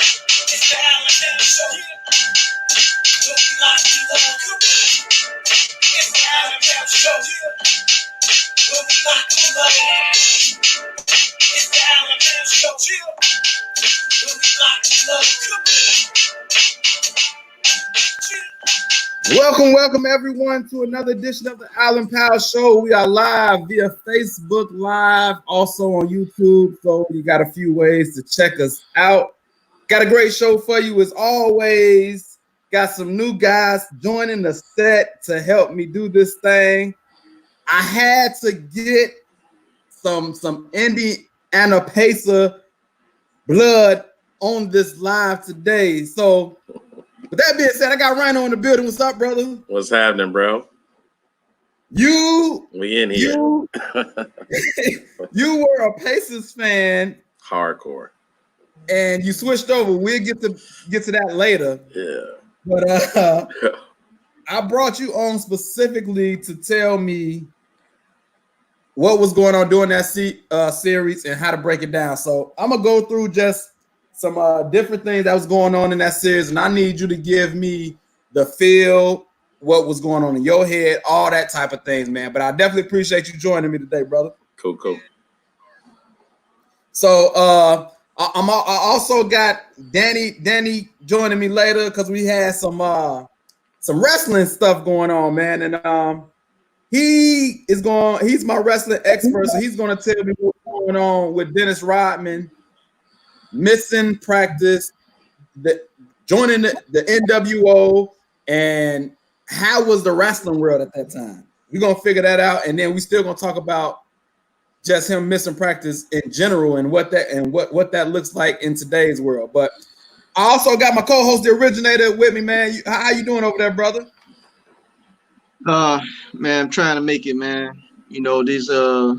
It's the Allen Show. We'll be locked in love. It's the Allen Show. We'll be locked in love. It's the Allen Show. We'll be locked in love. Welcome everyone to another edition of the Allen Powell Show. We are live via Facebook Live, also on YouTube. So you got a few ways to check us out. Got a great show for you as always. Got some new guys joining the set to help me do this thing. I had to get some Indiana Pacer blood on this live today. So with that being said, I got Rhino in the building. What's up, brother? What's happening, bro? We in here. You were a Pacers fan. Hardcore. And you switched over. We'll get to that later. Yeah. But I brought you on specifically to tell me what was going on during that series and how to break it down. So I'm gonna go through just some different things that was going on in that series, and I need you to give me the feel, what was going on in your head, all that type of things, man. But I definitely appreciate you joining me today, brother. Cool. So I also got Danny joining me later because we had some wrestling stuff going on, man. And he's my wrestling expert, so he's gonna tell me what's going on with Dennis Rodman missing practice, joining the NWO, and how was the wrestling world at that time? We're gonna figure that out, and then we still gonna talk about just him missing practice in general and what that looks like in today's world. But I also got my co-host, the originator, with me, man. How you doing over there, brother? Man, I'm trying to make it, man. You know, these I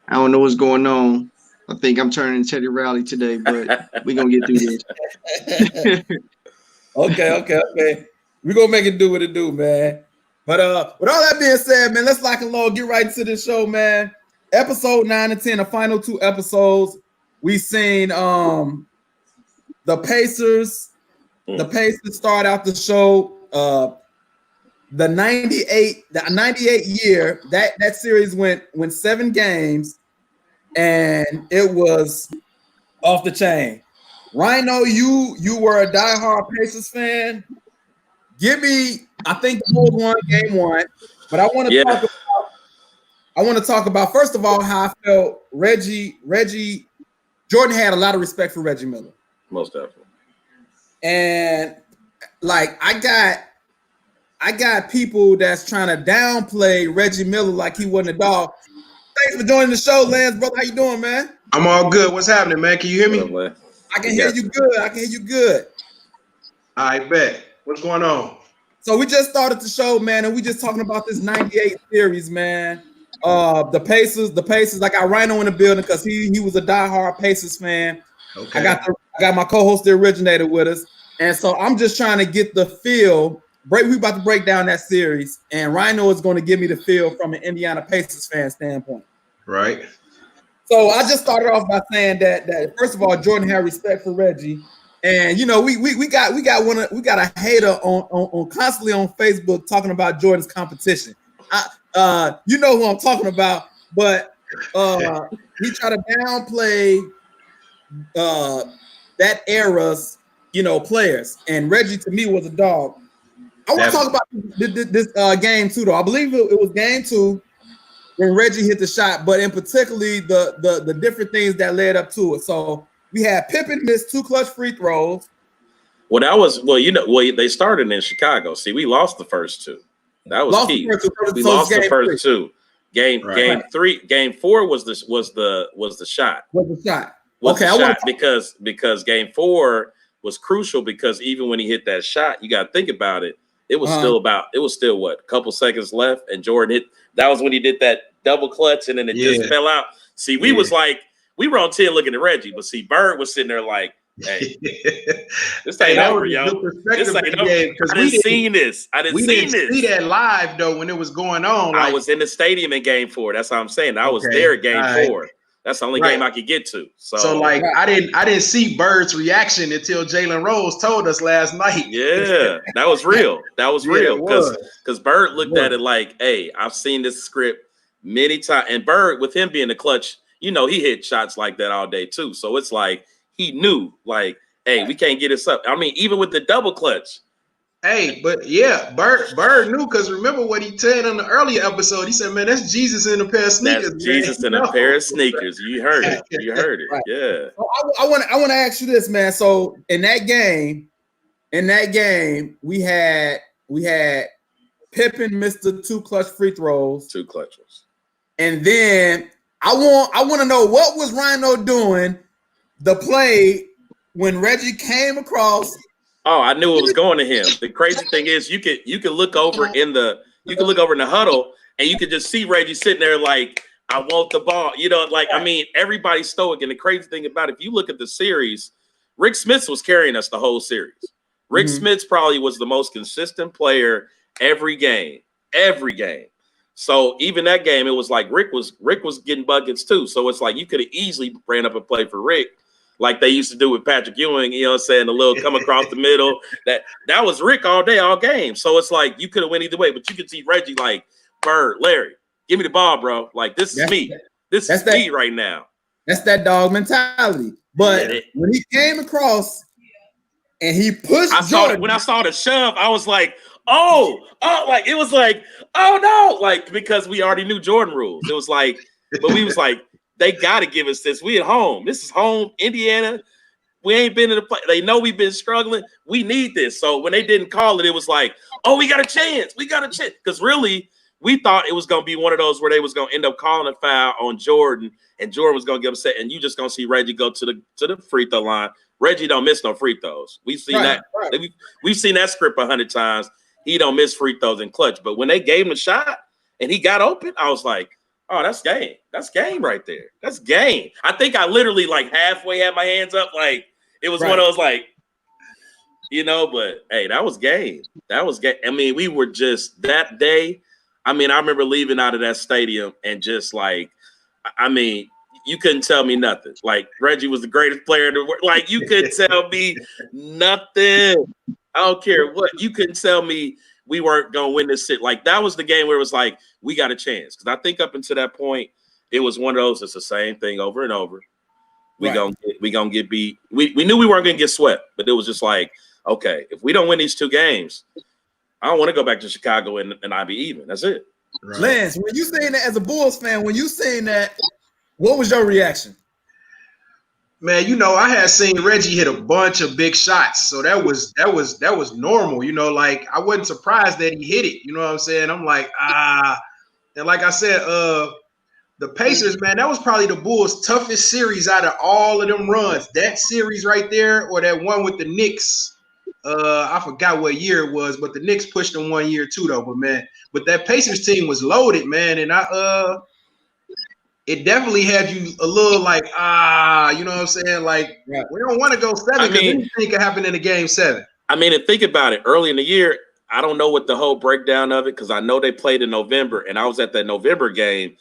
don't know what's going on. I think I'm turning Teddy Riley today, but we're gonna get through this. Okay. We're gonna make it do what it do, man. But with all that being said, man, let's lock and load, get right into this show, man. Episode 9 and 10, the final 2 episodes. We seen the Pacers. The Pacers start out the show. The 98 year, that series went 7 games. And it was off the chain. Rhino, you were a diehard Pacers fan. Give me, I think the Bulls won game 1, but I want to talk about first of all how I felt Reggie Jordan had a lot of respect for Reggie Miller. Most definitely. And like I got people that's trying to downplay Reggie Miller like he wasn't a dog. Thanks for joining the show, Lance, brother. How you doing, man? I'm all good. What's happening, man? Can you hear me? I can hear you good. I bet. What's going on? So we just started the show, man, and we just talking about this 98 series, man. The Pacers. I got Rhino in the building because he was a diehard Pacers fan. Okay. I got my co-host, the originator, with us, and so I'm just trying to get the feel. We about to break down that series, and Rhino is going to give me the feel from an Indiana Pacers fan standpoint. Right. So I just started off by saying that first of all, Jordan had respect for Reggie, and you know we got a hater on constantly on Facebook talking about Jordan's competition. You know who I'm talking about, but he tried to downplay that era's players, and Reggie to me was a dog. I want to talk about this game 2, though. I believe it was game 2 when Reggie hit the shot, but in particularly the different things that led up to it. So we had Pippen miss 2 clutch free throws. They started in Chicago. See, we lost the first 2. That was key. We lost the first 2. Game 3, game 4 was the shot. Because game 4 was crucial because even when he hit that shot, you got to think about it. It was still what, a couple seconds left, and Jordan hit. That was when he did that double clutch, and then it just fell out. See, we was like, we were on 10 looking at Reggie, but see, Bird was sitting there like, hey, this ain't over, yo. This ain't over. I didn't see this. We didn't see that live though when it was going on. I was in the stadium in game 4. That's what I'm saying. I was there at game 4. That's the only Right. game I could get to. So like I didn't see Bird's reaction until Jalen Rose told us last night. yeah, that was real. That was Yeah, real it was. because Bird looked at it like, hey, I've seen this script many times. And Bird, with him being the clutch, he hit shots like that all day too. So it's like he knew, like, hey, we can't get this up. I mean, even with the double clutch. Hey, but yeah, Bird knew, because remember what he said on the earlier episode. He said, "Man, that's Jesus in a pair of sneakers." That's Jesus in a pair of sneakers. You heard it. You heard it. Right. Yeah. So I want to ask you this, man. So in that game, we had Pippen missed the 2 clutch free throws, 2 clutches. and then I want to know what was Rhino doing the play when Reggie came across. Oh, I knew it was going to him. The crazy thing is, you could look over in the huddle, and you could just see Reggie sitting there like, I want the ball. I mean, everybody's stoic. And the crazy thing about it, if you look at the series, Rick Smits was carrying us the whole series. Rick Smits probably was the most consistent player every game. So even that game, it was like Rick was getting buckets too. So it's like you could have easily ran up and played for Rick, like they used to do with Patrick Ewing, the little come across the middle. That was Rick all day, all game. So it's like you could have went either way, but you could see Reggie like, Bird, Larry, give me the ball, bro. Like, this is me. This is me right now. That's that dog mentality. But when he came across and he pushed Jordan. When I saw the shove, I was like, oh, like it was like, oh no, like, because we already knew Jordan rules. It was like, but we was like, they got to give us this. We at home. This is home, Indiana. We ain't been in the play. They know we've been struggling. We need this. So when they didn't call it, it was like, oh, we got a chance. We got a chance. Because really, we thought it was going to be one of those where they was going to end up calling a foul on Jordan, and Jordan was going to get upset, and you just going to see Reggie go to the free throw line. Reggie don't miss no free throws. We've seen that. Right. We've seen that script 100 times. He don't miss free throws in clutch. But when they gave him a shot and he got open, I was like, oh, that's game. That's game right there. That's game. I think I literally like halfway had my hands up. Like it was one of those like, but hey, that was game. That was game. I mean, we were just that day. I mean, I remember leaving out of that stadium and just like, I mean, you couldn't tell me nothing. Like Reggie was the greatest player in the world. Like you couldn't tell me nothing. I don't care what. You couldn't tell me we weren't going to win this shit. Like that was the game where it was like, we got a chance. Because I think up until that point, it was one of those, it's the same thing over and over. We gonna get beat. We knew we weren't going to get swept, but it was just like, okay, if we don't win these 2 games, I don't want to go back to Chicago and I be even. That's it. Right. Lance, when you saying that as a Bulls fan, when you saying that, what was your reaction? Man, I had seen Reggie hit a bunch of big shots, so that was normal. Like I wasn't surprised that he hit it. You know what I'm saying? I'm like, and like I said, the Pacers, man, that was probably the Bulls' toughest series out of all of them runs. That series right there, or that one with the Knicks. I forgot what year it was, but the Knicks pushed them 1 year too, though. But that Pacers team was loaded, man, and it definitely had you a little like, you know what I'm saying? Like, we don't want to go 7 because anything could happen in a game 7. I mean, and think about it. Early in the year, I don't know what the whole breakdown of it, because I know they played in November, and I was at that November game.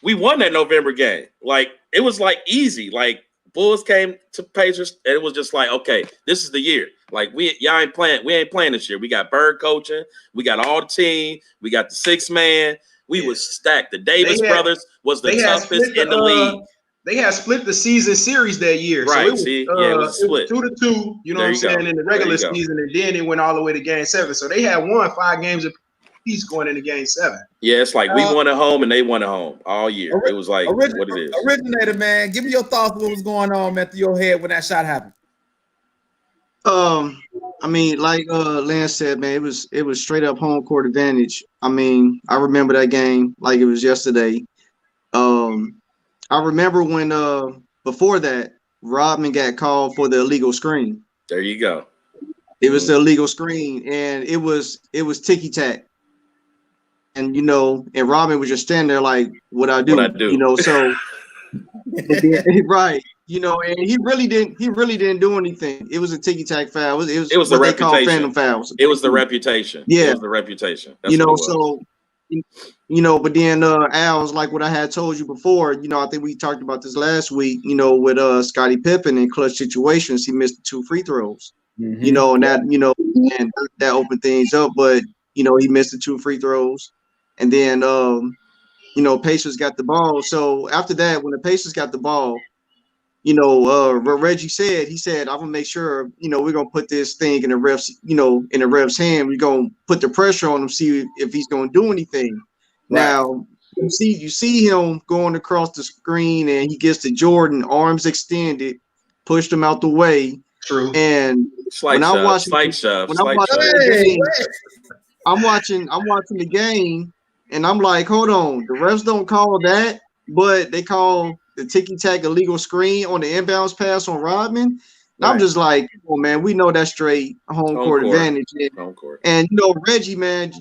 We won that November game. Like, it was like easy. Like, Bulls came to Pacers, and it was just like, okay, this is the year. Like, y'all ain't playing. We ain't playing this year. We got Bird coaching. We got all the team. We got the 6-man. We was stacked. The Davis brothers was the toughest in the league. They had split the season series that year. Right. So it was split. 2-2, you know what I'm saying, in the regular season, and then it went all the way to game 7. So they had won 5 games apiece going into game 7. Yeah, it's like we won at home and they won at home all year. It was like what it is. Originator, man, give me your thoughts on what was going on, man, through your head when that shot happened. I mean, like Lance said, man, it was straight up home court advantage. I mean, I remember that game like it was yesterday. I remember when before that, Rodman got called for the illegal screen. There you go. It was the illegal screen, and it was ticky tack. And and Rodman was just standing there like, what I do? So right. And he really didn't do anything. It was a ticky tack foul. It was the what they call reputation. phantom fouls. It was the reputation. Yeah, it was the reputation. That's so but then Al was like what I had told you before. I think we talked about this last week. With Scottie Pippen in clutch situations, he missed the 2 free throws. Mhm. And that and that opened things up. But he missed the 2 free throws, and then Pacers got the ball. So after that, when the Pacers got the ball, Reggie said, I'm gonna make sure, we're gonna put this thing in the ref's hand. We're gonna put the pressure on him, see if he's gonna do anything. Right. Now you see him going across the screen, and he gets to Jordan, arms extended, pushed him out the way. True. And Slight shove. I'm watching the game, and I'm like, hold on, the refs don't call that, but they call the ticky-tack illegal screen on the inbounds pass on Rodman. And I'm just like, oh man, we know that's straight home court advantage. Home court. And Reggie, man,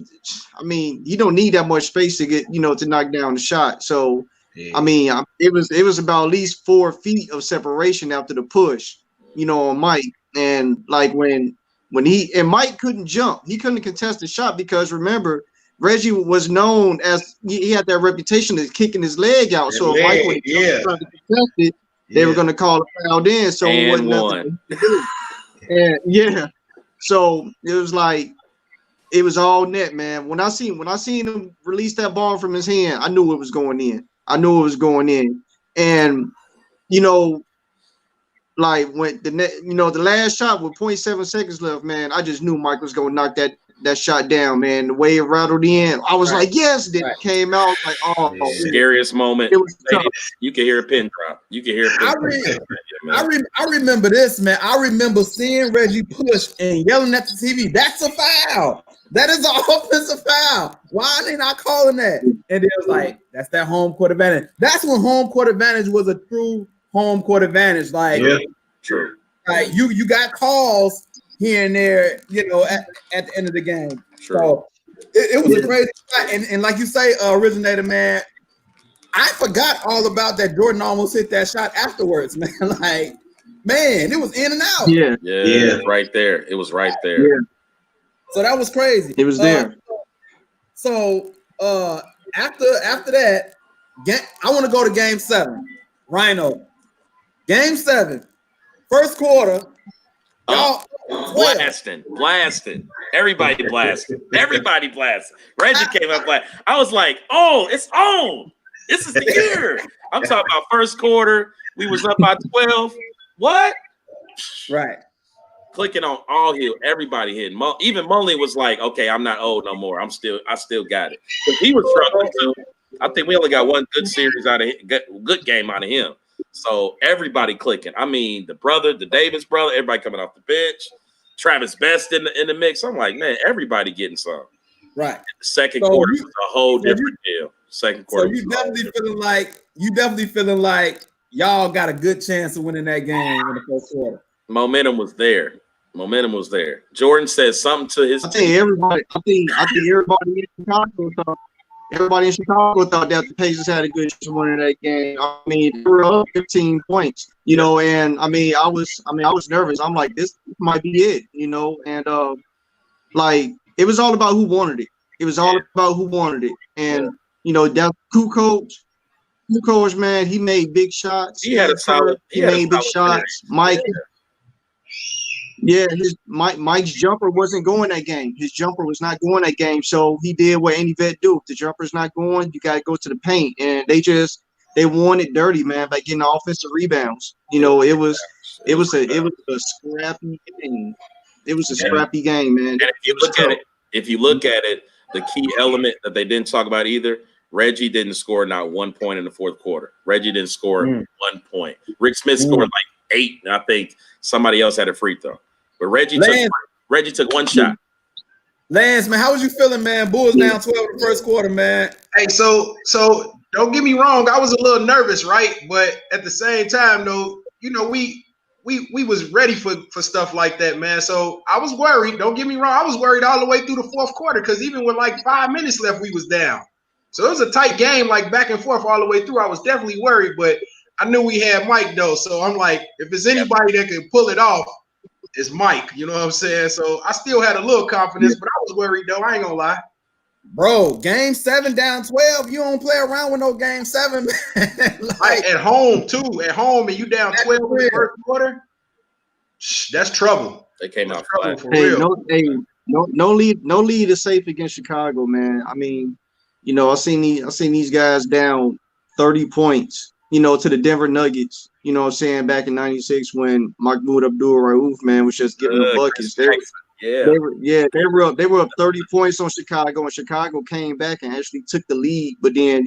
I mean, you don't need that much space to get, to knock down the shot. So I mean, it was about at least 4 feet of separation after the push, on Mike. And like when Mike couldn't jump, he couldn't contest the shot because remember, Reggie was known as he had that reputation of kicking his leg out. So if Mike would trying to contest it, they were going to call a foul in. So it wasn't nothing to do. And so it was like it was all net, man. When I seen him release that ball from his hand, I knew it was going in. And like when the last shot with 0.7 seconds left, man, I just knew Mike was going to knock that shot down, man. The way it rattled in, I was like, yes. Then it came out like, oh, scariest moment. It was tough. You can hear a pin drop. I remember this, man. I remember seeing Reggie push and yelling at the TV. That's a foul. That is an offensive foul. Why are they not calling that? And it was like, that's that home court advantage. That's when home court advantage was a true home court advantage. Like, true. Like you got calls here and there, at the end of the game. Sure. So it was a crazy shot. And like you say, Originator, man, I forgot all about that. Jordan almost hit that shot afterwards, man. Like, man, it was in and out. Yeah. It was right there. It was right there. Yeah. So that was crazy. It was there. So after that, I want to go to game 7. Rhino. Game 7. First quarter. Blasting. Everybody blasted. Reggie came up like, I was like, oh, it's on. This is the year. I'm talking about first quarter. We was up by 12. What? Right. Clicking on all hill. Everybody hitting. Even Mully was like, okay, I'm not old no more. I still got it. But he was struggling too. I think we only got one good series out of good game out of him. So everybody clicking. I mean, the Davis brother, everybody coming off the bench. Travis Best in the mix. I'm like, man, everybody getting some. Right. The second quarter was a whole different deal. Second quarter. So you definitely feeling like y'all got a good chance of winning that game in the first quarter. Momentum was there. Jordan said something to his I think everybody in Chicago thought that the Pacers had a good chance of winning that game. I mean, they were up 15 points, and I was nervous. I'm like, this might be it, and like it was all about who wanted it. And that Kukoc, man, he made big shots. He had a solid. He made big shots. Mike. Yeah, Mike's jumper wasn't going that game. His jumper was not going that game. So he did what any vet do. If the jumper's not going, you got to go to the paint. And they won it dirty, man, by getting offensive rebounds. It was a scrappy game. It was a scrappy game, man. And if you look at it, the key element that they didn't talk about either, Reggie didn't score not 1 point in the fourth quarter. Reggie didn't score 1 point. Rick Smith scored like 8, and I think somebody else had a free throw. But Reggie took 1 shot. Lance, man, how was you feeling, man? Bulls down 12 in the first quarter, man. Hey, so don't get me wrong. I was a little nervous, right? But at the same time, though, we was ready for stuff like that, man. So I was worried. Don't get me wrong. I was worried all the way through the fourth quarter because even with like 5 minutes left, we was down. So it was a tight game, like back and forth all the way through. I was definitely worried, but I knew we had Mike, though. So I'm like, if it's anybody that can pull it off, it's Mike. You know what I'm saying? So I still had a little confidence, but I was worried, though. I ain't gonna lie. Bro, game 7 down 12. You don't play around with no game 7. Like at home too. At home, and you down 12 in the first quarter. That's trouble. They came out trouble flat. for real. No lead is safe against Chicago, man. I mean, I seen these guys down 30 points, to the Denver Nuggets. You know what I'm saying, back in '96 when Mahmoud Abdul-Rauf, man, was just giving the buckets. They were up 30 points on Chicago, and Chicago came back and actually took the lead. But then,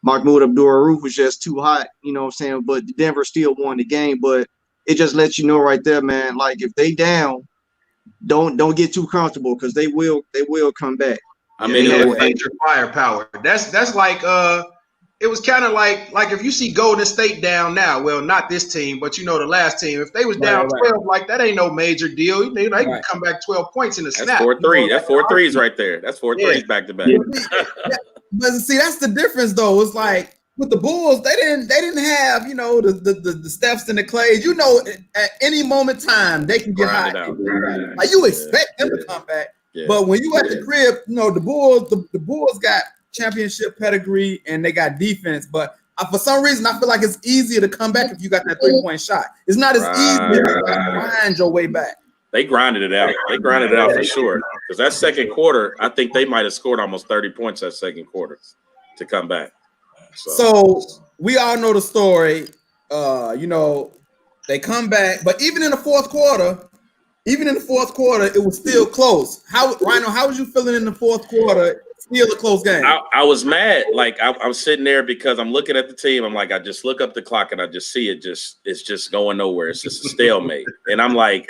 Mahmoud Abdul-Rauf was just too hot, you know what I'm saying? But Denver still won the game. But it just lets you know right there, man, like if they down, don't get too comfortable because they will come back. I mean, they have major firepower. That's like it was kind of like if you see Golden State down now, well, not this team, but the last team. If they was down 12, like that ain't no major deal. They can come back 12 points in the snap. That's 4-3. That's 4 threes right there. That's 4 threes back to back. But see, that's the difference though. It's like with the Bulls, they didn't have the Stephs and the Clays. At any moment in time they can get hot. Like you expect them to come back. Yeah. But when you at the crib, the Bulls got championship pedigree and they got defense. But for some reason, I feel like it's easier to come back if you got that 3-point shot. It's not as easy to grind your way back. They grinded it out. They grinded it out for sure. Because that second quarter, I think they might have scored almost 30 points that second quarter to come back. So we all know the story. They come back, but even in the fourth quarter, it was still close. Rhino, how was you feeling in the fourth quarter? Still a close game. I was mad. Like I'm sitting there because I'm looking at the team. I'm like, I just look up the clock and I just see it's just going nowhere. It's just a stalemate. And I'm like,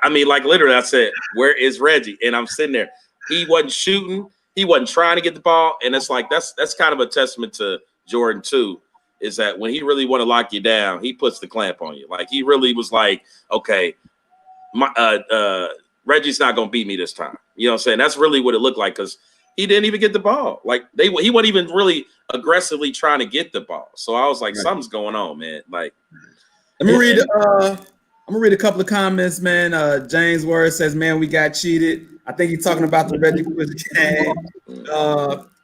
literally, I said, where is Reggie? And I'm sitting there. He wasn't shooting. He wasn't trying to get the ball. And it's like that's kind of a testament to Jordan too. Is that when he really want to lock you down, he puts the clamp on you. Like he really was like, okay, Reggie's not gonna beat me this time. You know what I'm saying? That's really what it looked like because he didn't even get the ball. Like he wasn't even really aggressively trying to get the ball. So I was like, something's going on, man. Like, let me read. I'm gonna read a couple of comments, man. James Word says, "Man, we got cheated." I think he's talking about the Reggie Quiz game.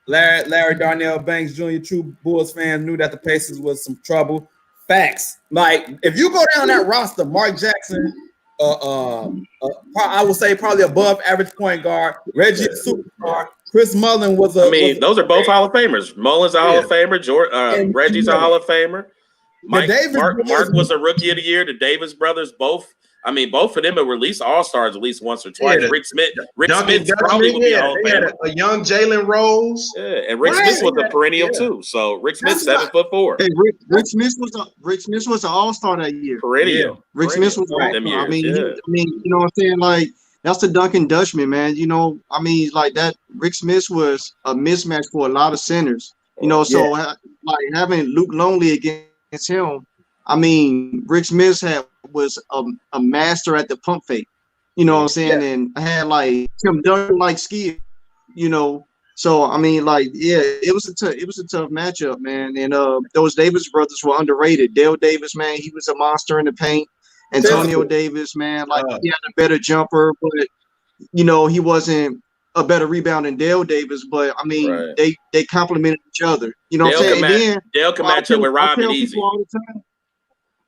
Larry Darnell Banks Jr., true Bulls fan, knew that the Pacers was some trouble. Facts. Like if you go down that roster, Mark Jackson. I would say probably above average point guard. Reggie, superstar. Chris Mullin was those are both Hall of Famers. Mullin's a Hall of Famer. Reggie's a Hall of Famer. Mark was a Rookie of the Year. The Davis brothers both. Both of them have released All-Stars at least once or twice. Rick Smith probably would be a Hall of Famer. A young Jalen Rose. Yeah, and Rick Smith was a perennial too. So Rick Smith 7'4". Hey, Rick Smith was an All-Star that year. Perennial. Rick Smith was them years. You know what I'm saying? Like that's the Duncan Dutchman, man. Like that. Rick Smith was a mismatch for a lot of centers. So like having Luke Longley against him. Rick Smith was a master at the pump fake. You know what I'm saying? And I had like Tim Duncan like skill. So it was a tough matchup, man. And those Davis brothers were underrated. Dale Davis, man, he was a monster in the paint. Antonio Davis, man, he had a better jumper, but he wasn't a better rebounder than Dale Davis. But they complemented each other. You know what I'm saying? Dale can match up with Robin easy.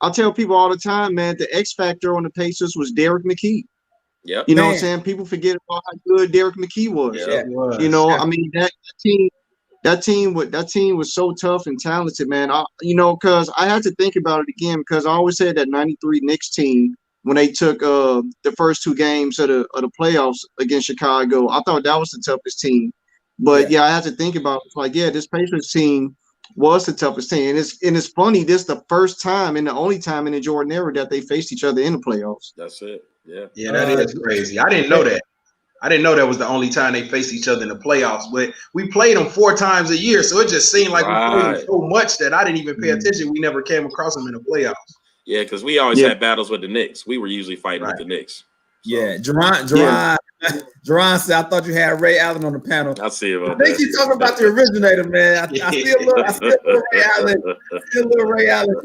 I'll tell people all the time, man, the X factor on the Pacers was Derek McKee. Yep. You know what I'm saying? People forget about how good Derek McKee was. That team was so tough and talented, man. Because I had to think about it again because I always said that 93 Knicks team when they took the first two games of the playoffs against Chicago, I thought that was the toughest team. But I had to think about it. Like, this Pacers team was the toughest team. And it's funny, this is the first time and the only time in the Jordan era that they faced each other in the playoffs. That's it. Yeah. Yeah, that is crazy. I didn't know that. I didn't know that was the only time they faced each other in the playoffs. But we played them 4 times a year, so it just seemed like we played them so much that I didn't even pay attention. We never came across them in the playoffs. Yeah, because we always had battles with the Knicks. We were usually fighting with the Knicks. So. Yeah, Jerron said, I thought you had Ray Allen on the panel. I see it. I think he's talking about the originator, man. I see a little Ray Allen. Ray Allen.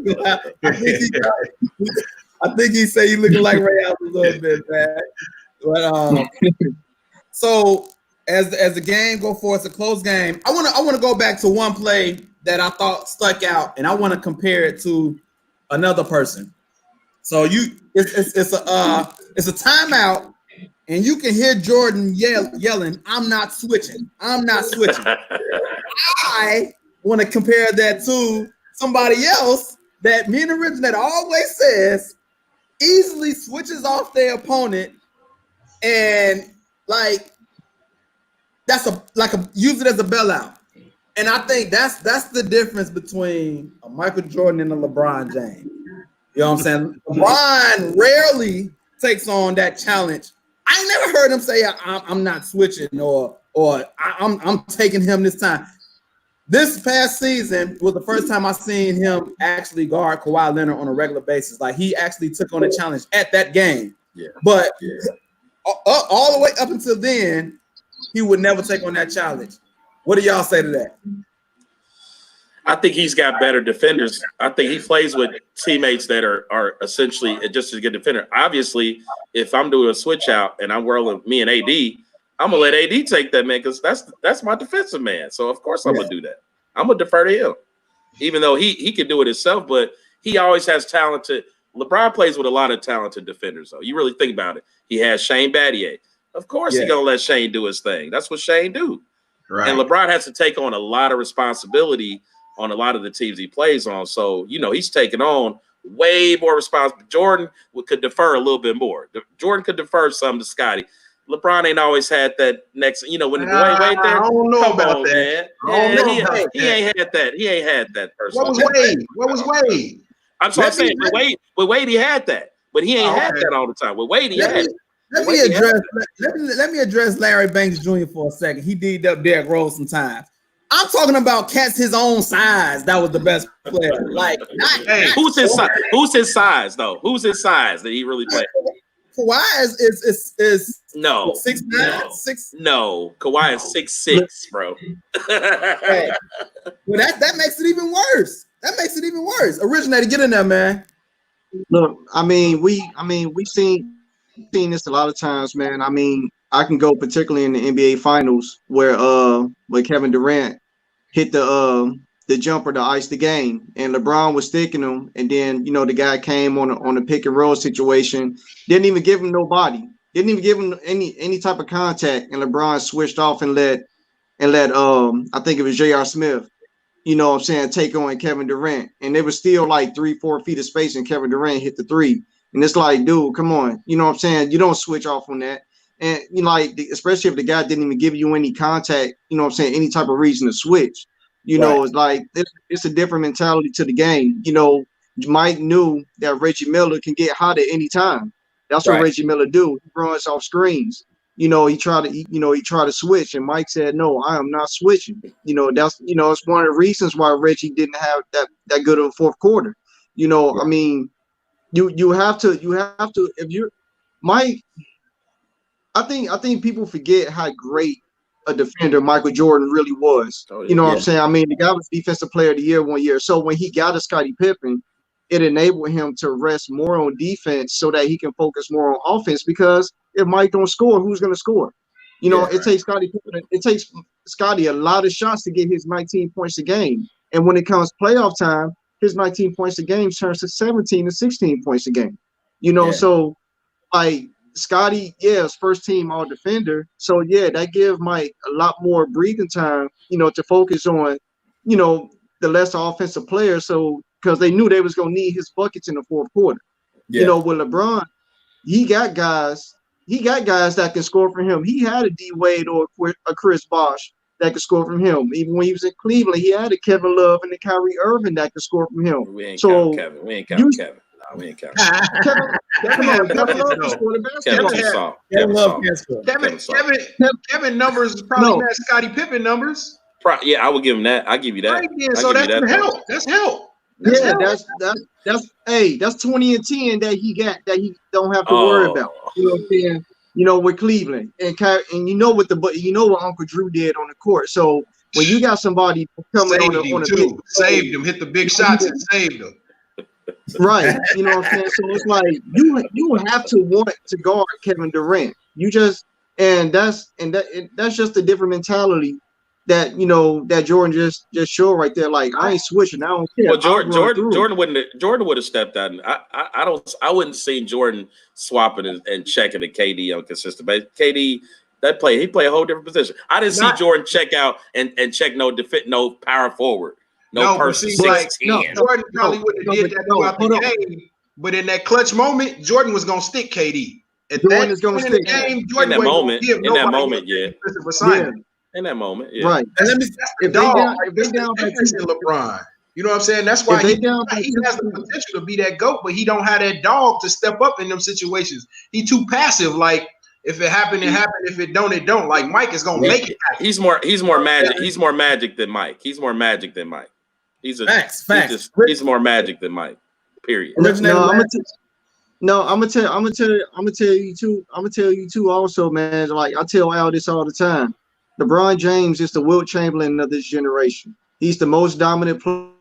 I think he said he looking like Ray Allen a little bit, man. But so as the game go forward, it's a close game. I want to go back to one play that I thought stuck out, and I want to compare it to another person. So it's a timeout, and you can hear Jordan yelling, "I'm not switching. I'm not switching." I want to compare that to somebody else that me and Originate always says easily switches off their opponent, and like use it as a bailout. And I think that's the difference between a Michael Jordan and a LeBron James. You know what I'm saying? LeBron rarely takes on that challenge. I ain't never heard him say I'm not switching or I'm taking him this time. This past season was the first time I seen him actually guard Kawhi Leonard on a regular basis. Like he actually took on a challenge at that game. Yeah. But all the way up until then, he would never take on that challenge. What do y'all say to that? I think he's got better defenders. I think he plays with teammates that are essentially just as good defender. Obviously, if I'm doing a switch out and I'm whirling me and AD, I'm gonna let AD take that, man, because that's my defensive man. So of course I'm gonna do that. I'm gonna defer to him, even though he can do it himself. But he always has talented. LeBron plays with a lot of talented defenders, though. You really think about it. He has Shane Battier. Of course, he's gonna let Shane do his thing. That's what Shane do. Right. And LeBron has to take on a lot of responsibility on a lot of the teams he plays on. So, he's taking on way more responsibility. Jordan could defer a little bit more. Jordan could defer some to Scottie. LeBron ain't always had that next, when Wade there. I don't know about that. Man. He ain't had that. He ain't had that person. What was Wade? I'm saying with Wade he had that, but he ain't had that all the time. With Wade he had it. Let me address Larry Banks Jr. for a second. He D'd up Derrick Rose sometimes. I'm talking about cats his own size. That was the best player. Like, who's his size? Who's his size though? Who's his size that he really played? Kawhi is no 6'9", 6. No, Kawhi is 6'6", bro. Hey, well, that makes it even worse. That makes it even worse. Originator, get in there, man. Look, we seen this a lot of times, man. I mean, I can go particularly in the NBA Finals where Kevin Durant hit the jumper to ice the game, and LeBron was sticking him, and then the guy came on a pick and roll situation, didn't even give him nobody, didn't even give him any type of contact, and LeBron switched off and let I think it was J.R. Smith, take on Kevin Durant, and there was still like 3-4 feet of space, and Kevin Durant hit the three, and it's like, dude, come on, you don't switch off on that. And especially if the guy didn't even give you any contact, any type of reason to switch. It's like it's a different mentality to the game. Mike knew that Reggie Miller can get hot at any time. That's what Reggie Miller do. He runs off screens. He tried to switch, and Mike said, "No, I am not switching." That's it's one of the reasons why Reggie didn't have that good of a fourth quarter. I mean, you have to if you're Mike. I think people forget how great a defender Michael Jordan really was. What I'm saying? I mean, the guy was Defensive Player of the Year one year. So when he got to Scottie Pippen, it enabled him to rest more on defense so that he can focus more on offense. Because if Mike don't score, who's going to score? It takes Scottie Pippen. It takes Scottie a lot of shots to get his 19 points a game. And when it comes playoff time, his 19 points a game turns to 17 to 16 points a game. So like. Scottie, is first team all defender. So that gives Mike a lot more breathing time, to focus on, the lesser offensive players. So because they knew they was gonna need his buckets in the fourth quarter. With LeBron, he got guys that can score for him. He had a D Wade or a Chris Bosh that could score from him. Even when he was in Cleveland, he had a Kevin Love and a Kyrie Irving that could score from him. We ain't counting Kevin. We ain't counting Kevin. We ain't counting. Kevin numbers is probably not Scottie Pippen numbers. I would give him that. I give you that. Right, so that's help. That's help. That's 20 and 10 that he got that he don't have to worry about. You know what I'm saying? With Cleveland and what Uncle Drew did on the court. So when you got somebody coming on the saved him, hit the big shots and saved him. Right, what I'm saying. So it's like you have to want to guard Kevin Durant. You just and that's just a different mentality that that Jordan just showed right there. Like, I ain't switching. I don't care. Well, Jordan would have stepped out. And I wouldn't see Jordan swapping and checking the KD on a consistent basis. KD, he play a whole different position. I didn't see Jordan check out and check no power forward, no person 6'10". Jordan probably wouldn't have did that throughout the game. But in that clutch moment, Jordan was gonna stick KD. Jordan is gonna stick game. Jordan in that moment, In that moment, yeah. Right. And if they down by LeBron, you know what I'm saying? That's why he has the potential to be that GOAT, but he don't have that dog to step up in them situations. He too passive. Like, if it happened, it happened. If it don't, it don't. Like, Mike is gonna make it happen. He's more magic. He's more magic than Mike. He's more magic than Mike. He's more magic than Mike. Period. I'm gonna tell you too. Also, man, like I tell Al this all the time. LeBron James is the Wilt Chamberlain of this generation. He's the most dominant player on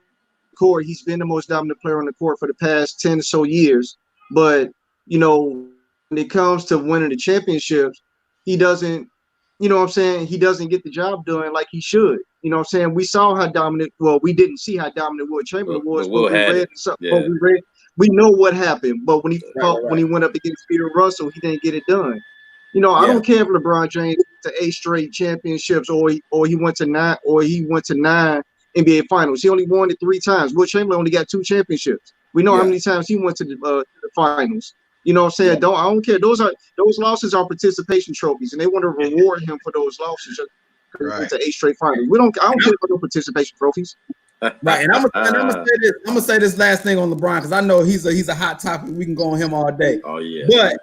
the court. He's been the most dominant player on the court for the past 10 or so years. But, when it comes to winning the championships, he doesn't, he doesn't get the job done like he should. You know what I'm saying? We saw how dominant, we didn't see how dominant Wilt Chamberlain was, we know what happened. But when he went up against Peter Russell, he didn't get it done. I don't care if LeBron James to 8 straight championships or he went to 9 NBA finals. He only won it 3 times. Wilt Chamberlain only got 2 championships. We know how many times he went to the finals. You know what I'm saying? I don't care. Those losses are participation trophies, and they want to reward him for those losses. Right. To 8 straight finals. I don't care about no participation trophies. Right, and I'm gonna say this last thing on LeBron because I know he's a hot topic. We can go on him all day. Oh yeah, but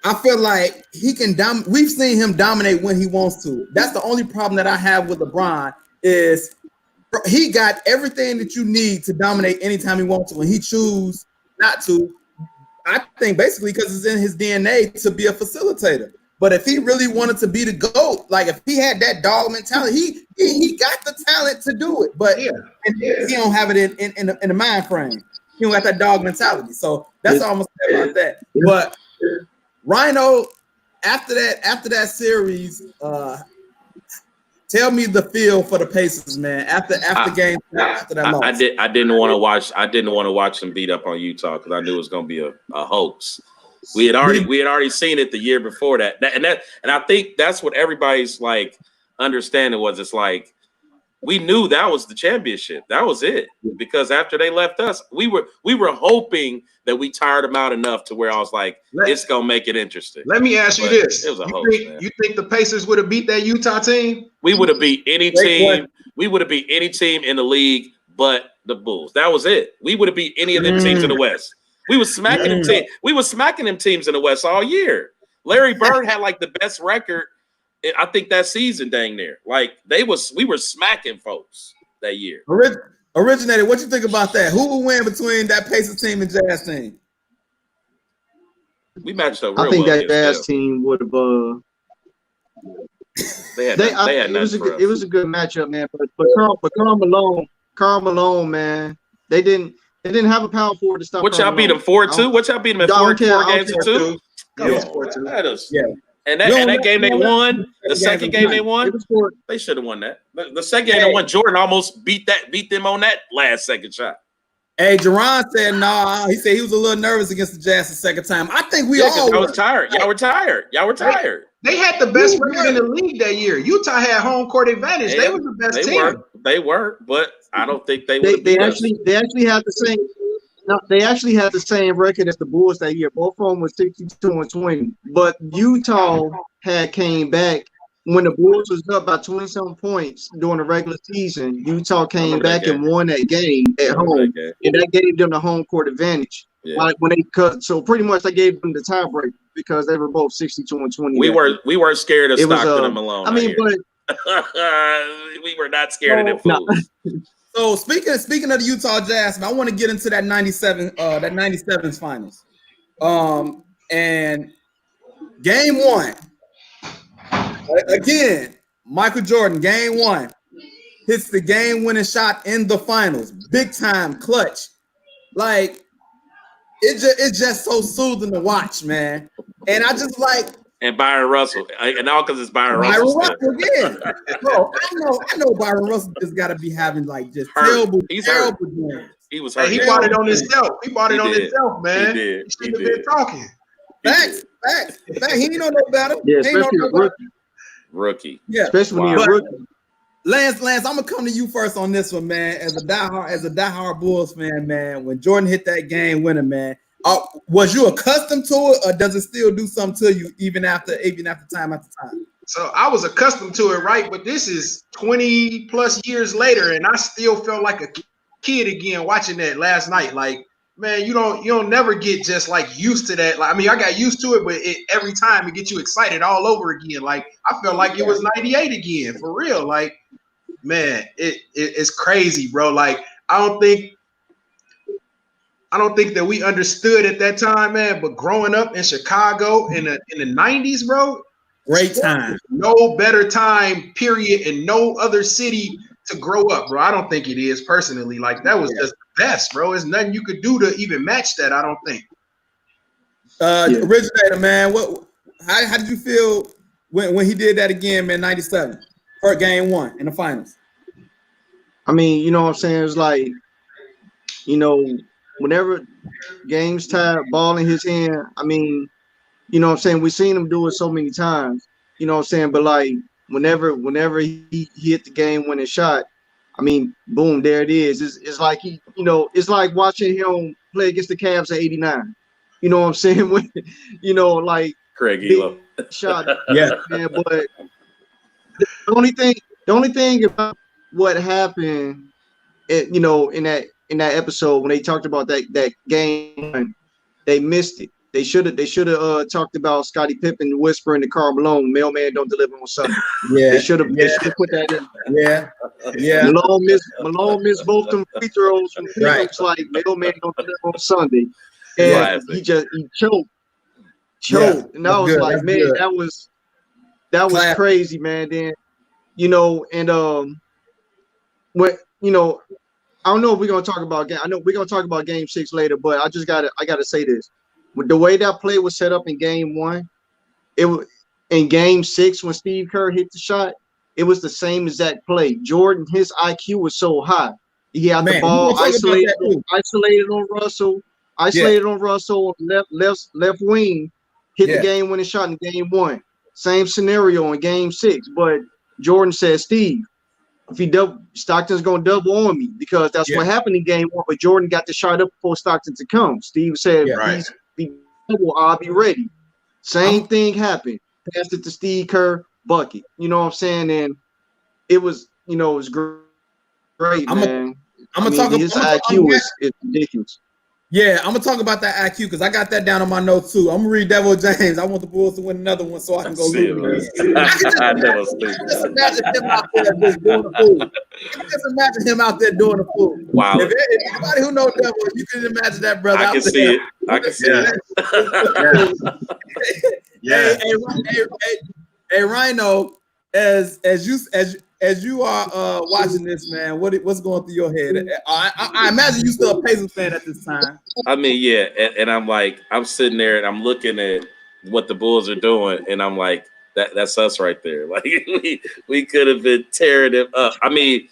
I feel like he can we've seen him dominate when he wants to. That's the only problem that I have with LeBron is he got everything that you need to dominate anytime he wants to, and he choose not to. I think basically because it's in his DNA to be a facilitator. But if he really wanted to be the GOAT, like if he had that dog mentality, he got the talent to do it. But he don't have it in the mind frame. He don't got that dog mentality. So that's all I'm gonna say about that. But Rhino, after that series, tell me the feel for the Pacers, man. After that loss. I didn't want to watch them beat up on Utah because I knew it was going to be a hoax. We had already seen it the year before that, and I think that's what everybody's like understanding was. It's like we knew that was the championship. That was it. Because after they left us, we were hoping that we tired them out enough to where I was like, it's gonna make it interesting. Let me ask you this: it was a hoax, man. You think the Pacers would have beat that Utah team? We would have beat any team. We would have beat any team in the league, but the Bulls. That was it. We would have beat any of them teams in the West. We were smacking them teams. We were smacking them teams in the West all year. Larry Bird had like the best record, I think, that season. Dang near, like we were smacking folks that year. Originated, what you think about that? Who will win between that Pacers team and Jazz team? We matched up. I think that Jazz team would have. It was a good matchup, man. But Karl Malone, man, they didn't have a power forward to stop. What y'all beat them 4-2? What y'all beat them at 4 games to 2? Yeah. And that game they won, the second game they won, they should have won that. The second game they won, Jordan almost beat them on that last second shot. Hey, Jerron said nah. He said he was a little nervous against the Jazz the second time. I think we all were. I was tired. Y'all were tired. They had the best record in the league that year. Utah had home court advantage. They were the best team. They were, but I don't think they would. They actually had the same. No, they actually had the same record as the Bulls that year. Both of them were 62-20. But Utah had came back when the Bulls was up by 20-something points during the regular season. Utah came back and won that game at home, and that gave them the home court advantage. Yeah. Like when they cut, so pretty much they gave them the tiebreak because they were both 62-20. We weren't scared of Stockton and Malone. I mean, but we were not scared of them fools. So speaking of the Utah Jazz, I want to get into that 97's finals. And game 1. Again, Michael Jordan, game 1, hits the game-winning shot in the finals. Big time clutch. Like, it's just so soothing to watch, man. And I just like And Byron Russell, and all because it's Byron Russell. Yeah. Bro, I know Byron Russell just got to be having like just terrible games. He was Hey, hurt. he bought it on himself. He bought it on himself, man. He did. He shouldn't have been talking. Facts. He ain't know no better. Yeah, especially a rookie. Yeah, especially when you're a rookie. Lance, I'm gonna come to you first on this one, man. As a diehard Bulls fan, man, when Jordan hit that game winner, man, was you accustomed to it, or does it still do something to you even after time after time? So I was accustomed to it, right? But this is 20 plus years later, and I still felt like a kid again watching that last night. Like, man, you don't never get just like used to that. Like, I mean, I got used to it, but every time it gets you excited all over again. Like, I felt like it was 98 again, for real. Like, man, it's crazy, bro. Like, I don't think that we understood at that time, man. But growing up in Chicago in the 90s, bro, great time. No better time, period, in no other city to grow up, bro. I don't think it is personally. Like, that was just the best, bro. There's nothing you could do to even match that, I don't think. Originator, man, how did you feel when he did that again, man? 97 for game 1 in the finals. I mean, you know what I'm saying? It's like, you know, whenever game's tied, ball in his hand, I mean, you know what I'm saying? We've seen him do it so many times, you know what I'm saying? But like, whenever he hit the game-winning shot, I mean, boom, there it is. It's like it's like watching him play against the Cavs in '89. You know what I'm saying? When, you know, like Craig Elo shot, yeah, man. But the only thing about what happened, you know, in that episode when they talked about that game, they missed it. They should have talked about Scottie Pippen whispering to Karl Malone, "Mailman don't deliver on Sunday." Yeah, they should have put that in. Yeah. Malone missed both them free throws from Phoenix, like "Mailman don't deliver on Sunday," and he choked. Yeah, And I was like, man, good. that was crazy, man. Then, you know, and what, you know, I don't know if we're gonna talk about game. I know we're gonna talk about game 6 later, but I gotta say this. With the way that play was set up in game 1, it was in game 6 when Steve Kerr hit the shot, it was the same exact play. Jordan, his IQ was so high. He had the ball isolated on Russell, on left wing, hit the game-winning shot in game 1. Same scenario in game 6, but Jordan said, "Steve, if he Stockton's gonna double on me," because that's what happened in game 1. But Jordan got the shot up before Stockton to come. Steve said, "Please be double, I'll be ready." Same thing happened. Passed it to Steve Kerr, bucket. You know what I'm saying? And it was, you know, it was great, man. His IQ is ridiculous. Yeah, I'm gonna talk about that IQ because I got that down on my notes too. I'm gonna read Devil James. I want the Bulls to win another one so I can go lose. I never just imagine him out there just doing the fool. Just imagine him out there doing the fool. Wow. If anybody who knows Devil, you can imagine that brother. I can see it. I can see it. Hey, Rhino, as you are watching this, man, what's going through your head? I imagine you still a Pacers fan at this time. I mean, yeah, and I'm sitting there and I'm looking at what the Bulls are doing, and I'm like, that's us right there. Like we could have been tearing them up. I mean,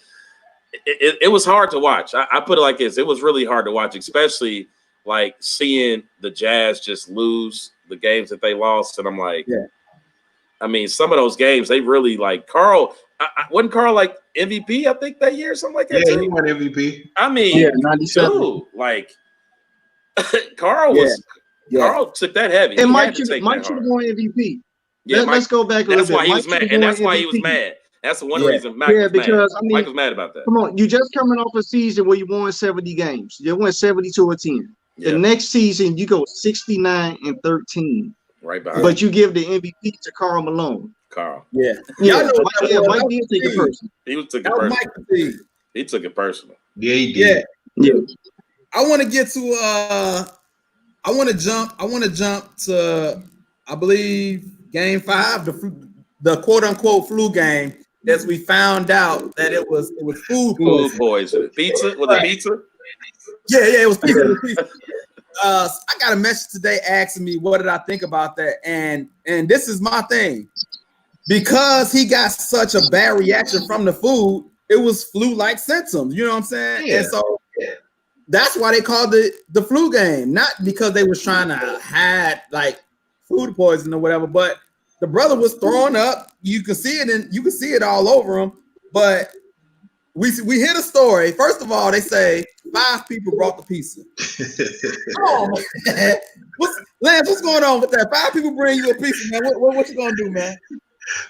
it was hard to watch. I put it like this: it was really hard to watch, especially like seeing the Jazz just lose the games that they lost, and I'm like, I mean, some of those games they really like Karl. Wasn't Karl like MVP? I think that year, something like that. Yeah, he won MVP. I mean, 97. Dude, like Karl was. Karl took that heavy. And Mike should have won MVP. Yeah, let's go back a little bit. That's why he was mad, and that's why he was mad. That's the one reason Mike was because mad. I mean, Mike was mad about that. Come on, you just coming off a season where you won 70 games. You won 72-10. The next season you go 69-13. Right behind. But you give the MVP to Karl Malone. Karl. Mike did take it personal. He took it personal. He took it personal. Yeah, he did. Yeah. I want to get to I want to jump to I believe game 5, the quote unquote flu game, as we found out that it was food poisoning. Pizza? Was it pizza? Yeah, it was pizza. I got a message today asking me what did I think about that, and this is my thing. Because he got such a bad reaction from the food, it was flu-like symptoms. You know what I'm saying? Yeah. And so that's why they called it the flu game, not because they was trying to hide like food poisoning or whatever. But the brother was throwing up. You can see it, and you can see it all over him. But we hear the story. First of all, they say 5 people brought the pizza. Oh man, Lance, what's going on with that? 5 people bring you a pizza, man. What you gonna do, man?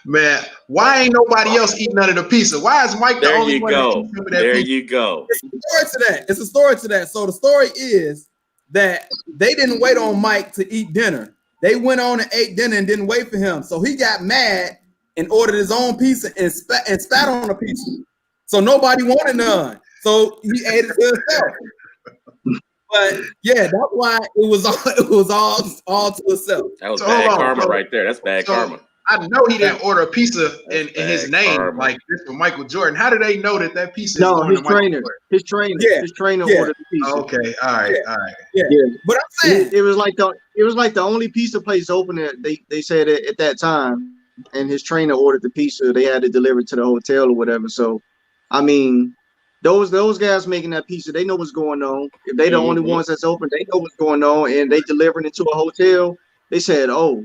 Man, why ain't nobody else eating none of the pizza? Why is Mike the only one that eats some of that There pizza? you go. It's a story to that. So the story is that they didn't wait on Mike to eat dinner. They went on and ate dinner and didn't wait for him. So he got mad and ordered his own pizza and spat on the pizza. So nobody wanted none. So he ate it to himself. But yeah, that's why it was all to itself. That was So bad hold on. karma So- right there. That's bad so- karma. I know he didn't order a pizza in That's his bad name karma. like this for Michael Jordan. How do they know that pizza is No, going his to Michael trainer. Jordan? His trainer. Yeah. His trainer Yeah. ordered the pizza. Okay, all right. Yeah. But I'm saying It was like the only pizza place open that they said at that time, and his trainer ordered the pizza. They had to deliver it to the hotel or whatever. So, I mean, those guys making that pizza, they know what's going on. If they the only ones that's open, they know what's going on, and they delivering it to a hotel. They said, "Oh,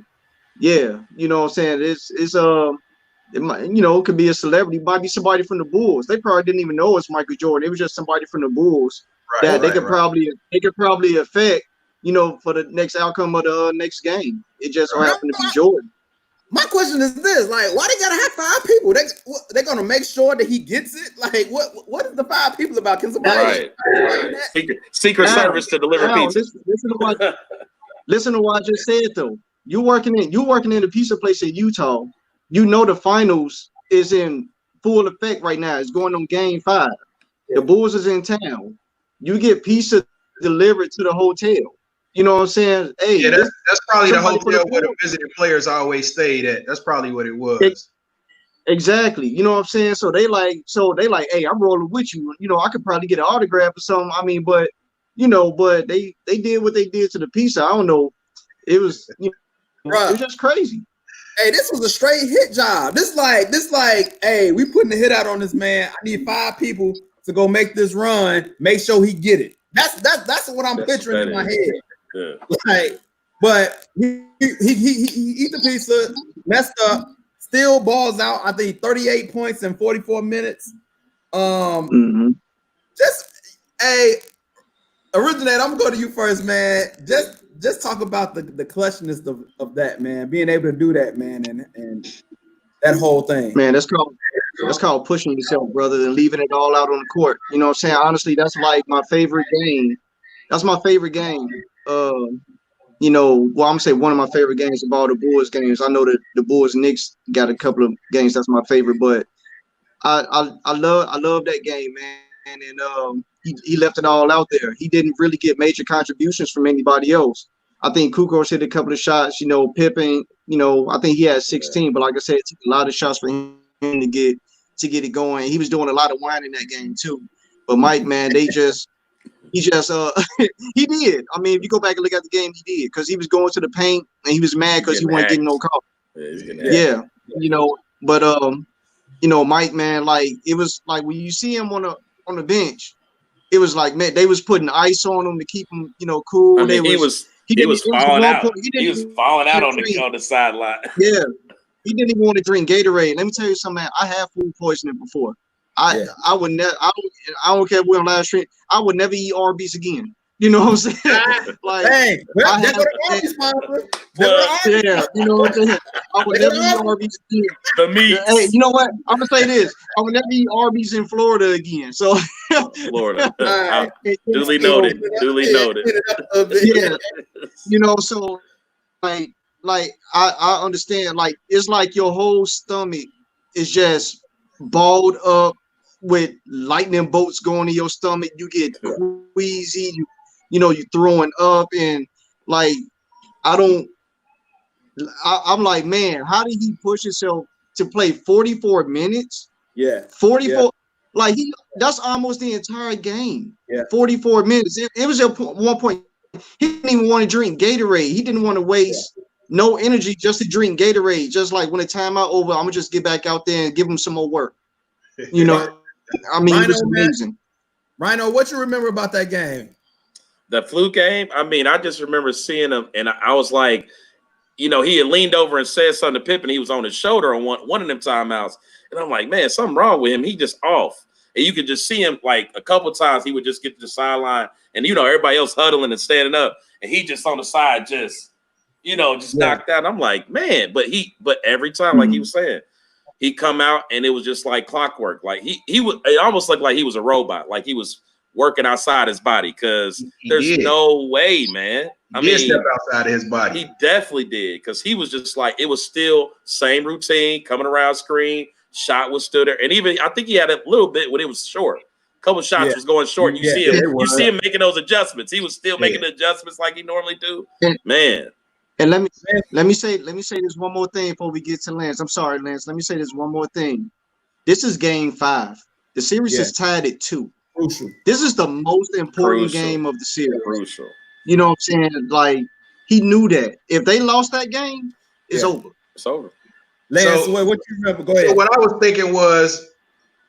yeah, you know what I'm saying? It might, it could be a celebrity, it might be somebody from the Bulls. They probably didn't even know it's Michael Jordan. It was just somebody from the Bulls that they could probably affect, for the next outcome of the next game. It just so happened to be Jordan. my question is this: like, why they gotta have 5 people? They're gonna make sure that he gets it. Like, what is the 5 people about? Can somebody? Right. Secret Service to deliver Now, pizza. listen to what I just said though. You working in a pizza place in Utah. You know the finals is in full effect right now. It's going on game 5. The Bulls is in town. You get pizza delivered to the hotel. You know what I'm saying? Hey, Yeah, that's probably the somebody put hotel a where the bill. visiting players always stayed at. That's probably what it was. Exactly. You know what I'm saying? So they like, hey, I'm rolling with you. I could probably get an autograph or something. I mean, but they did what they did to the pizza. I don't know. It was it was just crazy. Hey, this was a straight hit job. This like, hey, we putting the hit out on this man. I need 5 people to go make this run. Make sure he get it. That's what I'm picturing in my head. Yeah. Like, but he eat the pizza, messed up, still balls out. I think 38 points in 44 minutes. Just Originate, I'm gonna go to you first, man. Just talk about the clutchness of that, man. Being able to do that, man, and that whole thing. Man, that's called pushing yourself, brother, and leaving it all out on the court. You know what I'm saying? Honestly, that's like my favorite game. That's my favorite game. I'm gonna say one of my favorite games of all the Bulls games. I know that the Bulls Knicks got a couple of games that's my favorite, but I love that game, man. And he left it all out there. He didn't really get major contributions from anybody else. I think Kukoc hit a couple of shots. Pippen, I think he had 16, but like I said, it took a lot of shots for him to get it going. He was doing a lot of whining in that game too. But Mike, man, he just he did. I mean, if you go back and look at the game, he did, because he was going to the paint and he was mad because he wasn't getting no call. Yeah, but Mike, man, like it was like when you see him on the bench, it was like, man, they was putting ice on him to keep him, cool. I mean, he was falling out. He was falling out on the sideline. Yeah, he didn't even want to drink Gatorade. Let me tell you something, man. I had food poisoning before. I would never. I don't care if we're on live stream. I would never eat Arby's again. You know what I'm saying? Like, hey, that's what Arby's sponsor. Yeah, you know what I'm saying? I would never eat Arby's again. The meat. Hey, you know what? I'm gonna say this. I would never eat Arby's in Florida again. So Florida. Duly noted. Duly noted. Yeah. So like I understand, like it's like your whole stomach is just balled up with lightning bolts going in your stomach. You get queasy, you're throwing up, and like I'm like, man, how did he push himself to play 44 minutes? Yeah. 44. Yeah. Like that's almost the entire game. Yeah. 44 minutes. It was at one point he didn't even want to drink Gatorade. He didn't want to waste no energy just to drink Gatorade. Just like when the timeout over, I'm gonna just get back out there and give him some more work. You know, I mean, it was amazing. Rhino, what you remember about that game? The fluke game? I mean, I just remember seeing him, and I was like, you know, he had leaned over and said something to Pippen. He was on his shoulder on one of them timeouts. And I'm like, man, something wrong with him. He just off. And you could just see him like a couple of times. He would just get to the sideline, and, you know, everybody else huddling and standing up. And he just on the side just, you know, just knocked out. I'm like, man, but every time, like he was saying, he come out and it was just like clockwork. Like he was, it almost looked like he was a robot. Like he was working outside his body, because there's no way, man. I mean, step outside of his body. He definitely did, because he was just like, it was still same routine, coming around screen, shot was still there, and even I think he had a little bit when it was short. A couple of shots was going short. And you see him making those adjustments. He was still making the adjustments like he normally do. Man. And let me say this one more thing before we get to Lance. I'm sorry, Lance. Let me say this one more thing. This is game 5. The series is tied at 2. Crucial. This is the most important game of the series. Crucial. You know what I'm saying? Like, he knew that if they lost that game, it's over. It's over. Lance, what you remember? Go ahead. So what I was thinking was,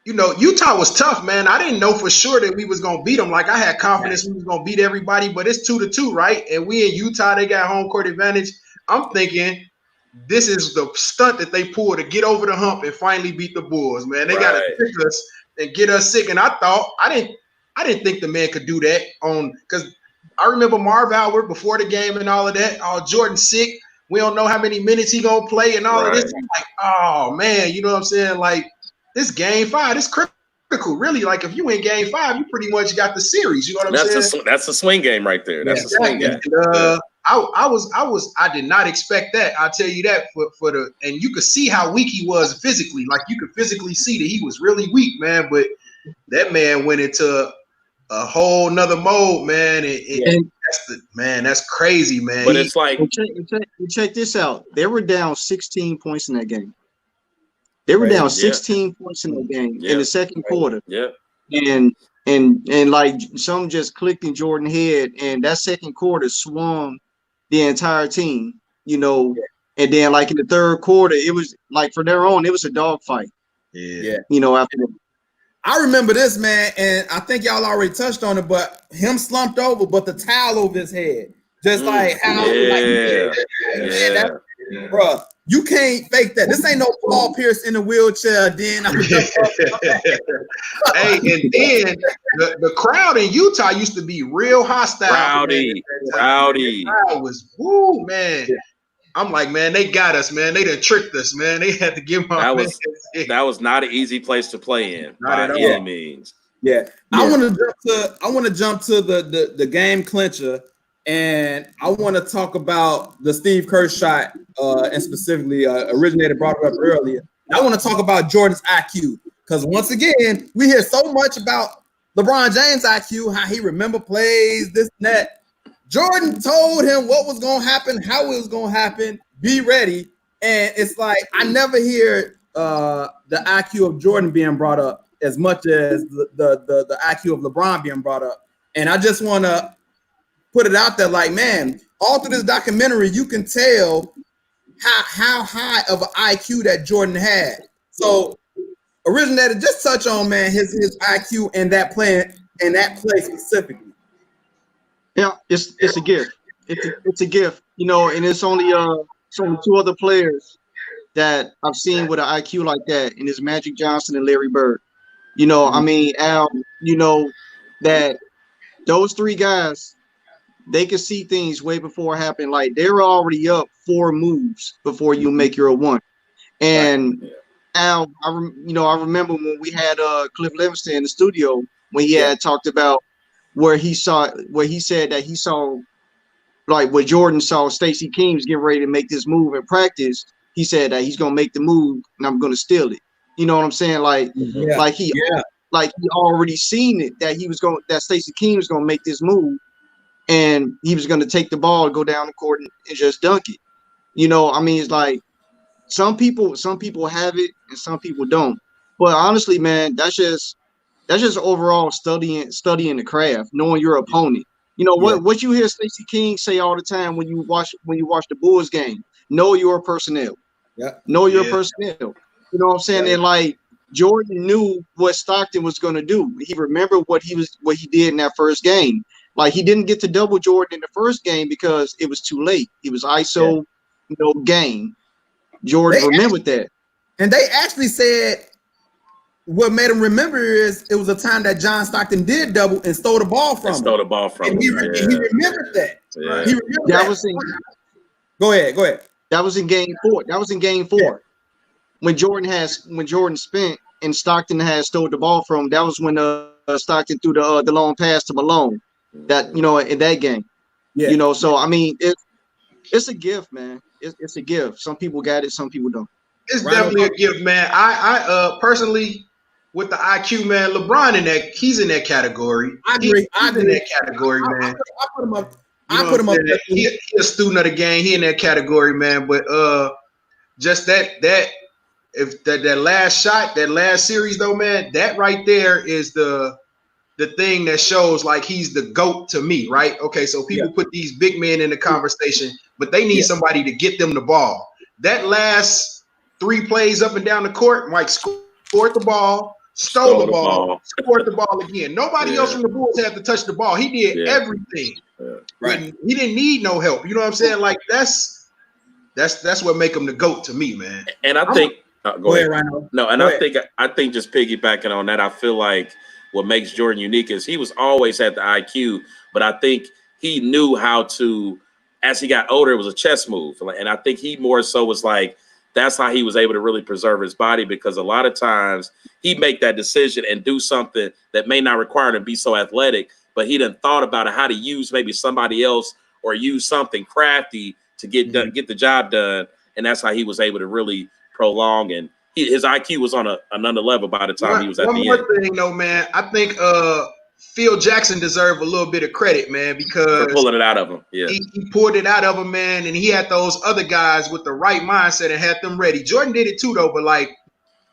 you know, Utah was tough, man. I didn't know for sure that we was gonna beat them. Like, I had confidence we was gonna beat everybody, but it's 2-2, right? And we in Utah, they got home court advantage. I'm thinking this is the stunt that they pulled to get over the hump and finally beat the Bulls, man. They gotta trick us and get us sick. And I didn't think the man could do that because I remember Marv Albert before the game and all of that. Oh, Jordan sick. We don't know how many minutes he gonna play and all of this. I'm like, oh man, you know what I'm saying? Like, this game 5, this critical. Really, like, if you win game 5, you pretty much got the series. You know what I'm saying? That's a swing game right there. That's a swing game. And, I did not expect that. I'll tell you that and you could see how weak he was physically. Like, you could physically see that he was really weak, man. But that man went into a whole nother mode, man. That's crazy, man. But it's like, check this out. They were down 16 points in that game. They were down 16 points in the game in the second quarter. Yeah. And like, something just clicked in Jordan's head, and that second quarter swung the entire team, you know. And then, like, in the third quarter, it was like, from there on, it was a dogfight. Yeah. You know, after that. I remember this, man, and I think y'all already touched on it, but him slumped over, but the towel over his head. Just like how bro, you can't fake that. This ain't no Paul Pierce in a wheelchair. Then hey, and then the crowd in Utah used to be real hostile. Rowdy. The crowd was man. I'm like, man, they got us, man. They done tricked us, man. They had to give my that was not an easy place to play in by any means. Yeah. I want to jump to the game clincher. And I want to talk about the Steve Kerr shot, and specifically originated, brought it up earlier. I want to talk about Jordan's IQ, because once again, we hear so much about LeBron James' IQ, how he remember plays, this and that. Jordan told him what was going to happen, how it was going to happen, be ready. And it's like, I never hear the IQ of Jordan being brought up as much as the IQ of LeBron being brought up. And I just want to put it out there, like, man, all through this documentary, you can tell how high of an IQ that Jordan had. So, originated, just touch on, man, his IQ and that play specifically. Yeah, it's a gift. It's a gift, you know, and it's only 2 other players that I've seen with an IQ like that, and it's Magic Johnson and Larry Bird. You know, I mean, Al, you know, that those 3 guys, they could see things way before it happened. Like, they were already up 4 moves before you make your 1. And Al, I remember when we had Cliff Livingston in the studio, when he had talked about where he said that he saw, like, what Jordan saw Stacey Keems getting ready to make this move in practice. He said that he's gonna make the move and I'm gonna steal it. You know what I'm saying? Like, like he already seen it, that Stacey Keems was gonna make this move. And he was going to take the ball, go down the court, and just dunk it. You know, I mean, it's like some people have it and some people don't. But honestly, man, that's just overall studying the craft, knowing your opponent. You know what you hear Stacey King say all the time when you watch the Bulls game. Know your personnel. Yeah. Know your personnel. You know what I'm saying? And like Jordan knew what Stockton was going to do. He remembered what he did in that first game. Like he didn't get to double Jordan in the first game because it was too late. It was ISO, game. Jordan remembered that. And they actually said what made him remember is it was a time that John Stockton did double and stole the ball from him. And he remembered that. Yeah. He remembered that. Go ahead. That was in game 4. Yeah. When Jordan spent and Stockton had stole the ball from him, that was when Stockton threw the long pass to Malone. That in that game. Yeah. So I mean it's a gift, man. It's a gift. Some people got it, some people don't. It's definitely a gift, man. I personally, with the IQ, man, LeBron he's in that category. I agree. He's in that category, man. I put him up. I put him up. He's a student of the game. He in that category, man. But just that last shot, that last series, though, man, that right there is the thing that shows like he's the GOAT to me, right? Okay, so people put these big men in the conversation, but they need somebody to get them the ball. That last 3 plays up and down the court, Mike scored the ball, stole the ball, scored the ball again. Nobody else from the Bulls had to touch the ball. He did everything. Right. He didn't need no help. You know what I'm saying? Like that's what make him the GOAT to me, man. And I think go ahead, Rhino. No, and I think just piggybacking on that, I feel like what makes Jordan unique is he was always at the IQ, but I think he knew how to, as he got older, it was a chess move. And I think he more so was like, that's how he was able to really preserve his body, because a lot of times he'd make that decision and do something that may not require him to be so athletic, but he done thought about how to use maybe somebody else or use something crafty to get the job done. And that's how he was able to really prolong, and his IQ was on another level by the time he was at the end. One more thing, though, man. I think Phil Jackson deserved a little bit of credit, man, because for pulling it out of him. Yeah, he pulled it out of him, man, and he had those other guys with the right mindset and had them ready. Jordan did it too, though, but like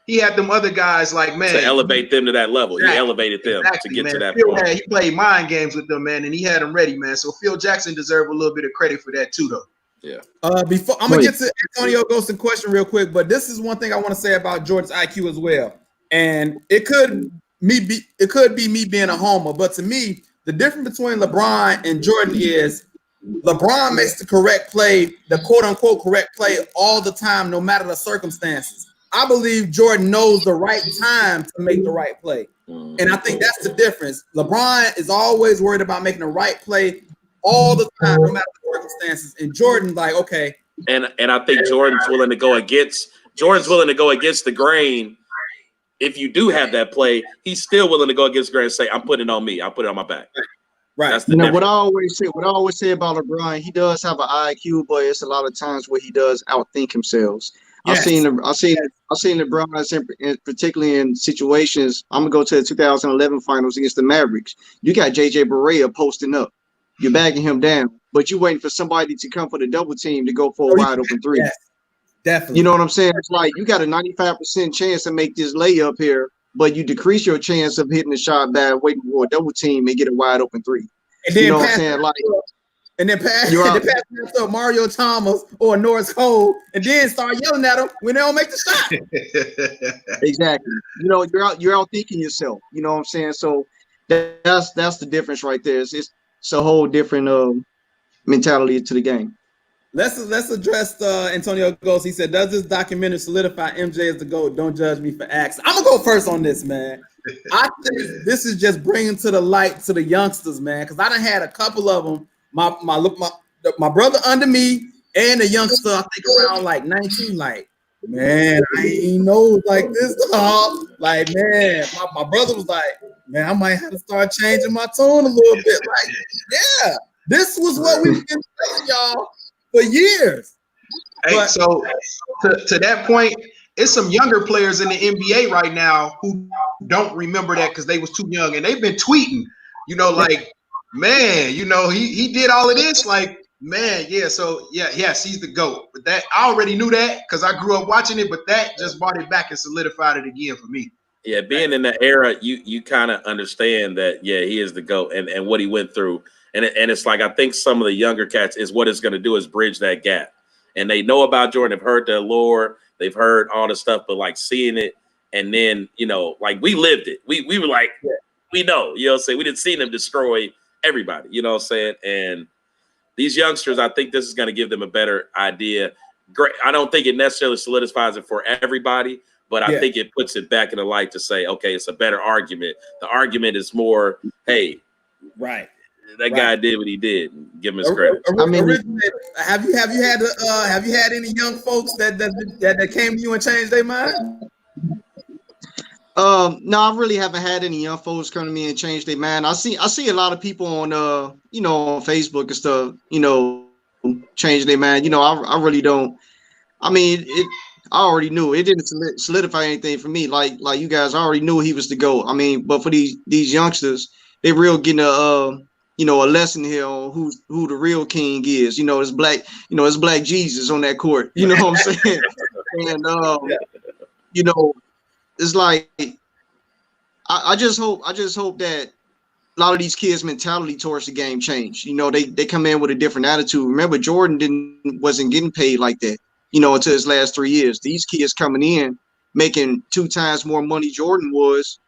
he had them other guys, like, man, to elevate them to that level. Exactly. He elevated them to get to that point. He played mind games with them, man, and he had them ready, man. So Phil Jackson deserved a little bit of credit for that too, though. Yeah. Before I'm gonna get to Antonio Ghostin question real quick, but this is one thing I want to say about Jordan's IQ as well. And it could be me being a homer, but to me, the difference between LeBron and Jordan is LeBron makes the correct play, the quote unquote correct play all the time, no matter the circumstances. I believe Jordan knows the right time to make the right play. And I think that's the difference. LeBron is always worried about making the right play all the time, no matter the circumstances. And Jordan, like, okay. And I think Jordan's willing to go against the grain. If you do have that play, he's still willing to go against the grain and say, I'm putting it on me. I'll put it on my back. Right. That's the difference. What I always say about LeBron, he does have an IQ, but it's a lot of times where he does outthink himself. Yes. I've seen LeBron, particularly in situations. I'm gonna go to the 2011 finals against the Mavericks. You got JJ Barea posting up. You're backing him down, but you're waiting for somebody to come for the double team to go for a wide open three. Yes, definitely. You know what I'm saying? It's like you got a 95% chance to make this layup here, but you decrease your chance of hitting the shot by waiting for a double team and get a wide open three. And then you know what I'm saying? Like, and then pass to Mario Thomas or Norris Cole, and then start yelling at them when they don't make the shot. Exactly. You know, you're out thinking yourself. You know what I'm saying? So that's the difference right there. It's a whole different mentality to the game. Let's address Antonio Ghost. He said, "Does this documentary solidify MJ as the GOAT? Don't judge me for acts." I'm gonna go first on this, man. I think this is just bringing to the light to the youngsters, man, because I done had a couple of them. My brother under me and a youngster, I think around like 19, like, man, I ain't know like this, dog. Like, man, my brother was like, man, I might have to start changing my tone a little bit. Like, yeah, this was what we've been saying, y'all, for years. Hey, but, so to that point, it's some younger players in the NBA right now who don't remember that because they was too young, and they've been tweeting, you know, like, man, you know, he did all of this, like, man, yeah. So yes, he's the GOAT. But that I already knew that because I grew up watching it, but that just brought it back and solidified it again for me. Yeah, being in the era, you kind of understand that. Yeah, he is the GOAT, and what he went through, and it's like I think some of the younger cats is what it's going to do is bridge that gap, and they know about Jordan, they've heard the allure, they've heard all the stuff, but like seeing it, and then like we lived it, we were like, we know, what I'm saying, we didn't see them destroy everybody, what I'm saying, and these youngsters, I think this is going to give them a better idea. Great, I don't think it necessarily solidifies it for everybody. But I think it puts it back in the light to say, okay, it's a better argument. The argument is more, hey, right, that guy did what he did. Give him his credit. I mean, have you had any young folks that came to you and changed their mind? No, I really haven't had any young folks come to me and change their mind. I see a lot of people on on Facebook and stuff, change their mind. I really don't. I mean, I already knew it didn't solidify anything for me. Like you guys already knew he was the GOAT. I mean, but for these youngsters, they real getting a lesson here on who the real king is. It's black Jesus on that court. You know what I'm saying? And it's like I just hope that a lot of these kids' mentality towards the game change. They come in with a different attitude. Remember, Jordan wasn't getting paid like that. Until his last 3 years. These kids coming in making 2 times more money Jordan was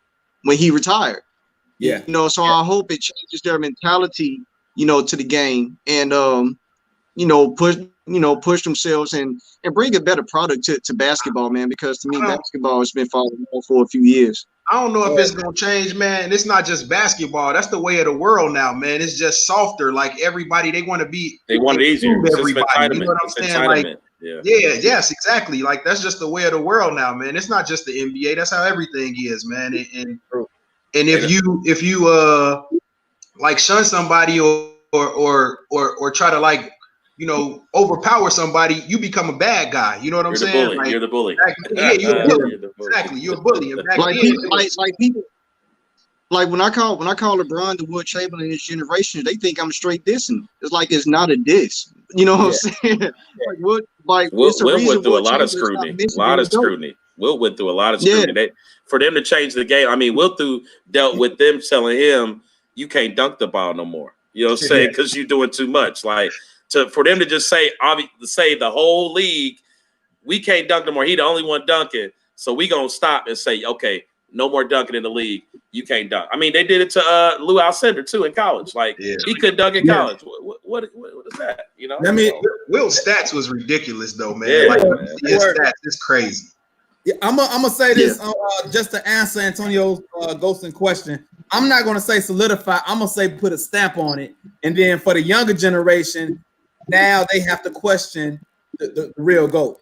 when he retired. Yeah. So I hope it changes their mentality, to the game and push themselves and bring a better product to basketball, man, because to me basketball has been falling off for a few years. I don't know if it's gonna change, man. It's not just basketball. That's the way of the world now, man. It's just softer. Like everybody, they want it easier. Everybody, you know what I'm saying? Like, yes, exactly. Like that's just the way of the world now, man. It's not just the NBA. That's how everything is, man. And if you like shun somebody or try to like overpower somebody, you become a bad guy. You know what I'm saying? You're the bully. You're a bully. Exactly, you're a bully. Like people, like when I call LeBron the Will Chamberlain in this generation, they think I'm straight dissing. It's like it's not a diss. You know what I'm saying? Will went through a lot of scrutiny. Will went through a lot of scrutiny. For them to change the game, I mean, Will dealt with them telling him you can't dunk the ball no more. You know what I'm saying? Because you're doing too much. Like for them to just say the whole league, we can't dunk no more. He the only one dunking, so we gonna stop and say, okay, no more dunking in the league. You can't dunk. I mean, they did it to Lou Alcindor too in college. Like he could dunk in college. What is that? Will's stats was ridiculous though, man. His stats is crazy. Yeah, I'm gonna say this just to answer Antonio's ghosting question. I'm not gonna say solidify. I'm gonna say put a stamp on it, and then for the younger generation, now they have to question the real GOAT.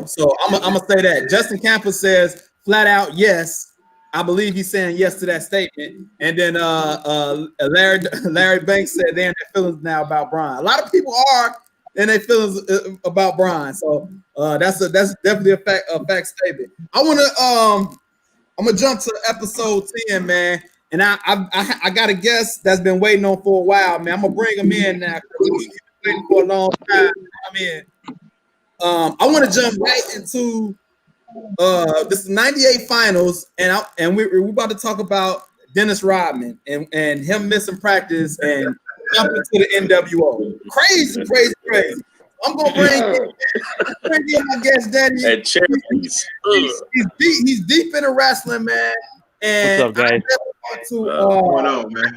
So I'm gonna say that Justin Campbell says flat out yes. I believe he's saying yes to that statement. And then Larry Banks said they're in their feelings now about Bron. A lot of people are in their feelings about Bron. So that's definitely a fact statement. I'm gonna jump to episode 10, man. And I got a guest that's been waiting on for a while, man. I'm gonna bring him in now. He's been waiting for a long time. I'm in. I want to jump right into this is 98 finals, and we're about to talk about Dennis Rodman and him missing practice and jumping to the NWO. Crazy. I'm gonna bring in my guest, Danny. And he's deep into wrestling, man. And what's up, guys? What's going on, man?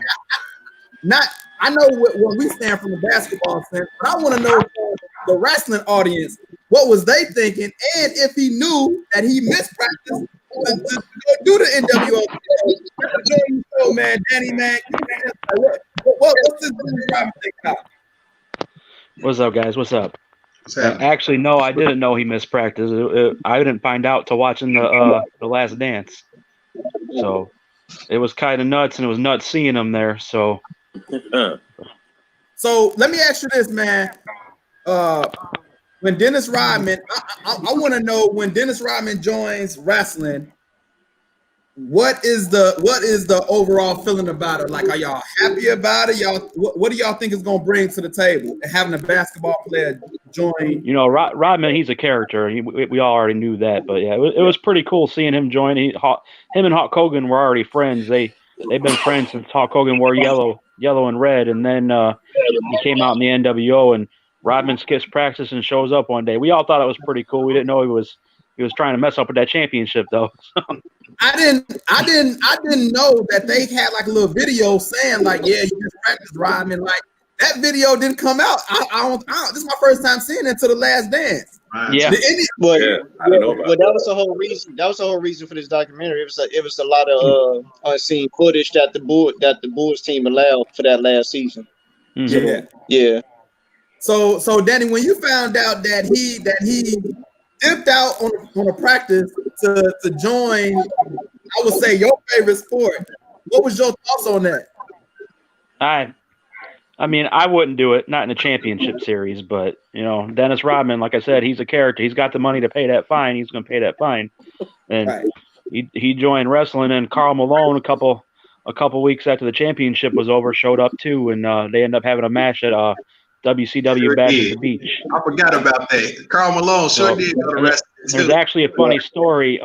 I know what we stand from the basketball sense, but I want to know from the wrestling audience, what was they thinking, and if he knew that he missed practice to go do the NWO. So, man, Danny, man, what's this thing about? What's up, guys? What's up? Actually, no, I didn't know he missed practice. I didn't find out till watching the Last Dance. So it was kind of nuts, and it was nuts seeing him there. So let me ask you this, man. When Dennis Rodman, I want to know when Dennis Rodman joins wrestling, what is the overall feeling about it? Like, are y'all happy about it? Y'all, what do y'all think is gonna bring to the table? Having a basketball player join. You know, Rodman, he's a character. We all already knew that, but yeah, it was pretty cool seeing him join. Him and Hulk Hogan were already friends. They've been friends since Hulk Hogan wore yellow and red, and then he came out in the NWO, and Rodman skips practice and shows up one day. We all thought it was pretty cool. We didn't know he was trying to mess up with that championship, though. I didn't know that they had like a little video saying like, yeah, you just practice Rodman. Like that video didn't come out. I don't. This is my first time seeing it to the Last Dance. Yeah. But I don't know about that was the whole reason. That was the whole reason for this documentary. It was a lot of unseen footage that the Bulls team allowed for that last season. Mm-hmm. Yeah. So Danny, when you found out that he dipped out on a practice to join, I would say your favorite sport, what was your thoughts on that? I mean, I wouldn't do it, not in a championship series, but you know, Dennis Rodman, like I said, he's a character. He's got the money to pay that fine. He's going to pay that fine, and Right. he joined wrestling. And Karl Malone, a couple weeks after the championship was over, showed up too, and they ended up having a match at WCW Bash at the Beach. I forgot about that. Karl Malone sure did go to wrestling too. There's actually a funny story.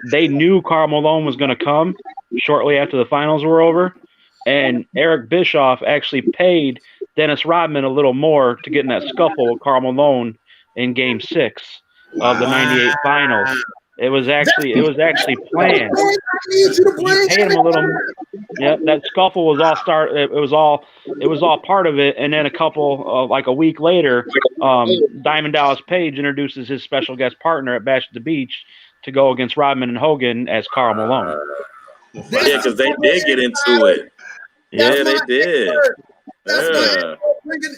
They knew Karl Malone was going to come shortly after the finals were over, and Eric Bischoff actually paid Dennis Rodman a little more to get in that scuffle with Karl Malone in Game 6 of the '98 finals. It was actually planned. He paid him a little. Yeah, that scuffle was all start. It was all part of it. And then a week later, Diamond Dallas Page introduces his special guest partner at Bash at the Beach to go against Rodman and Hogan as Karl Malone. Yeah, because they did get into it. Yeah, they did. Yeah.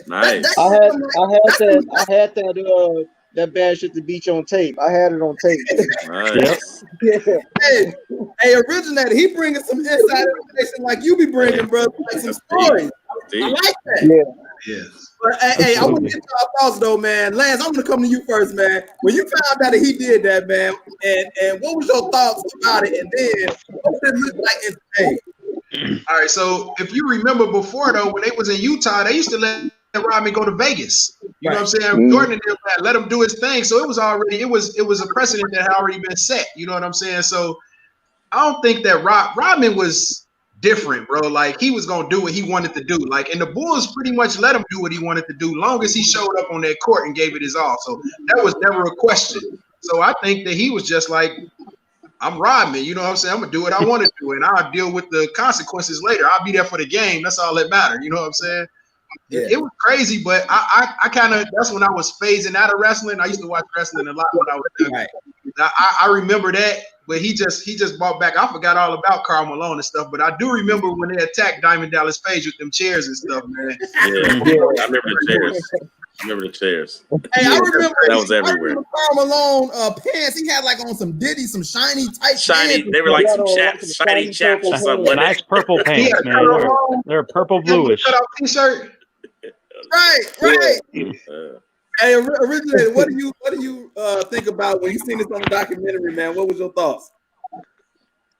Nice. I had that Bash at the Beach on tape. I had it on tape. Nice. Hey, Originator, he bringing some inside information like you be bringing, bro. Like some stories. I like that. Yeah. But, hey, I want to get your thoughts though, man. Lance, I'm gonna come to you first, man. When you found out that he did that, man, and what was your thoughts about it? And then what did it look like in today? All right. So if you remember before though, when they was in Utah, they used to let Rodman go to Vegas. You know what I'm saying? Mm-hmm. Jordan and them let him do his thing. So it was a precedent that had already been set. You know what I'm saying? So I don't think that Rodman was different, bro. Like he was gonna do what he wanted to do. Like, and the Bulls pretty much let him do what he wanted to do, long as he showed up on that court and gave it his all. So that was never a question. So I think that he was just like, I'm Rodman, you know what I'm saying? I'm gonna do what I want to do, and I'll deal with the consequences later. I'll be there for the game. That's all that matters. You know what I'm saying? Yeah. It was crazy, but I kind of, that's when I was phasing out of wrestling. I used to watch wrestling a lot when I was young. Right. I remember that, but he just brought back. I forgot all about Karl Malone and stuff, but I do remember when they attacked Diamond Dallas Page with them chairs and stuff, man. Yeah, I remember the chairs. Hey, I remember that was everywhere. Karl Malone pants. He had like on some shiny tight shiny. pants. They were like some chaps, shiny chaps or something. Nice purple pants, man. They're purple bluish. Cut off t-shirt. Right. Hey, Originator, what do you think about when you seen this on the documentary, man? What was your thoughts?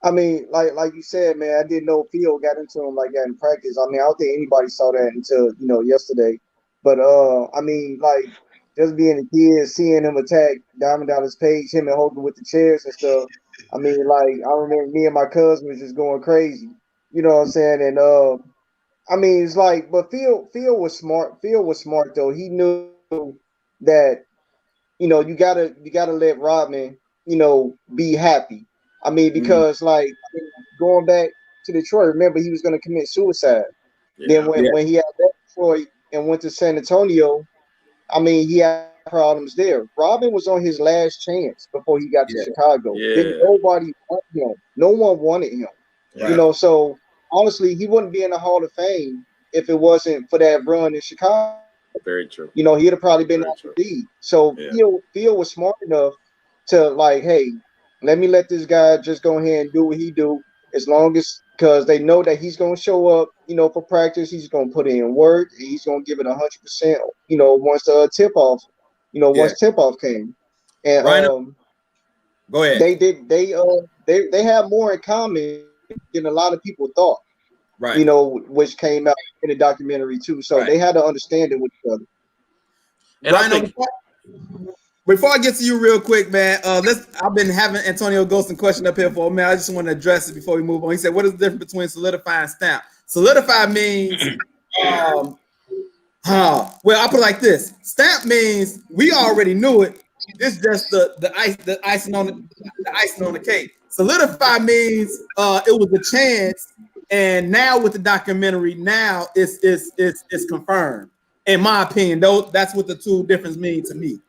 I mean, like you said, man, I didn't know Phil got into him like that in practice. I mean, I don't think anybody saw that until yesterday. But I mean, like just being a kid, seeing him attack Diamond Dallas Page, him and Hogan with the chairs and stuff. I mean, like I remember me and my cousin was just going crazy. You know what I'm saying? And I mean, it's like, but Phil was smart. Phil was smart though. He knew that, you gotta let Rodman, be happy. I mean, because like going back to Detroit, remember he was gonna commit suicide. Yeah. Then when he had left Detroit and went to San Antonio, I mean, he had problems there. Rodman was on his last chance before he got to Chicago. Then nobody wanted him. No one wanted him. Right. So honestly, he wouldn't be in the Hall of Fame if it wasn't for that run in Chicago. Very true. He'd have probably been out the league. So Phil was smart enough to like, hey, let this guy just go ahead and do what he do, as long as, because they know that he's gonna show up, for practice. He's gonna put in work. And he's gonna give it 100%. Once the tip off, once tip off came, and go ahead. they have more in common than a lot of people thought. Right. You know, which came out in the documentary too. So they had to understand it with each other. And I think before I get to you real quick, man, I've been having Antonio Golson question up here for a minute. I just want to address it before we move on. He said, what is the difference between solidify and stamp? Solidify means well, I'll put it like this. Stamp means we already knew it. It's just the icing on the cake. Solidify means it was a chance, and now with the documentary, now it's confirmed. In my opinion, though, that's what the two difference mean to me.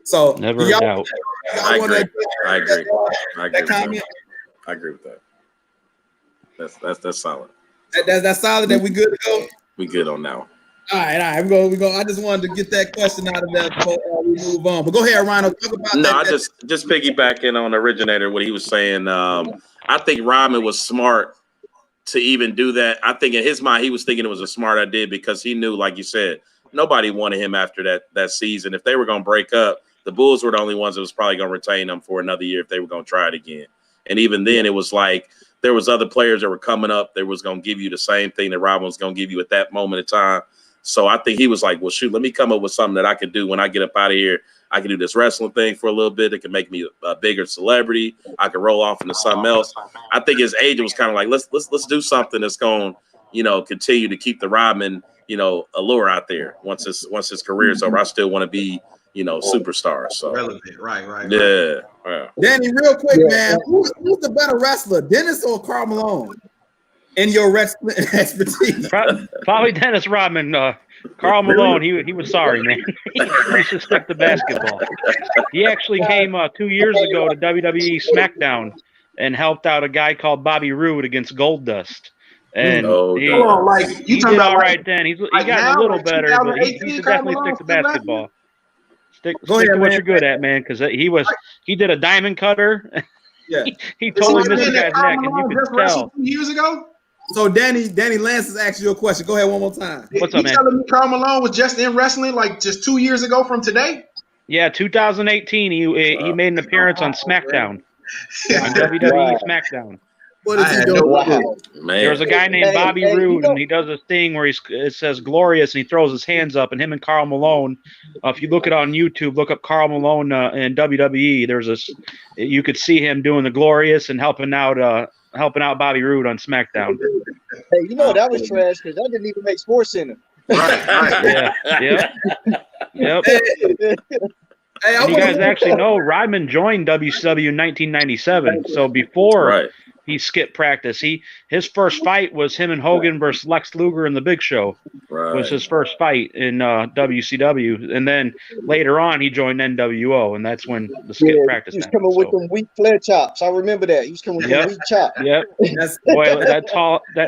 So never a doubt. I agree. I agree with that. That's solid. That's solid. That we good to go. We good on now. All right. We go. I just wanted to get that question out of there before we move on. But go ahead, Rhino. Talk about no, that. I just piggybacking on Originator, what he was saying. I think Ryman was smart to even do that. I think in his mind, he was thinking it was a smart idea because he knew, like you said, nobody wanted him after that season. If they were going to break up, the Bulls were the only ones that was probably going to retain them for another year if they were going to try it again. And even then, it was like there was other players that were coming up that was going to give you the same thing that Robin was going to give you at that moment in time. So I think he was like, well, shoot, let me come up with something that I can do when I get up out of here. I can do this wrestling thing for a little bit. It can make me a bigger celebrity. I can roll off into something else. I think his agent was kind of like, let's do something that's going, continue to keep the Rodman, allure out there. Once his career is over, I still want to be, superstar. So relevant, right. Yeah. Danny, real quick, man, who's the better wrestler, Dennis or Karl Malone? In your wrestling expertise, probably Dennis Rodman. Karl Malone, he was sorry, man. He should stick to basketball. He actually came 2 years ago to WWE SmackDown and helped out a guy called Bobby Roode against Goldust. And he did all right then. He got a little better, but he should definitely stick to basketball. Stick to what you're good at, man, because he did a diamond cutter. Yeah, he totally missed the guy's neck, and you could tell. 2 years ago. So Danny Lance has asked you a question. Go ahead one more time. What's up, man? You telling me Karl Malone was just in wrestling like just 2 years ago from today? Yeah, 2018. He made an appearance on SmackDown, on WWE SmackDown. What is he doing? Man. There's a guy named Bobby Roode, and he does this thing where it says "glorious" and he throws his hands up. And him and Karl Malone, if you look it on YouTube, look up Karl Malone in WWE. You could see him doing the glorious and helping out Bobby Roode on SmackDown. Hey, that was trash because that didn't even make SportsCenter. Right. Yep. Hey, you guys actually know Rodman joined WCW in 1997. So before he skipped practice, his first fight was him and Hogan versus Lex Luger in the Big Show. Right. Was his first fight in WCW, and then later on he joined NWO, and that's when the skip practice. He was coming with them weak flare chops. I remember that. He was coming with them weak chops. Yep. Boy, that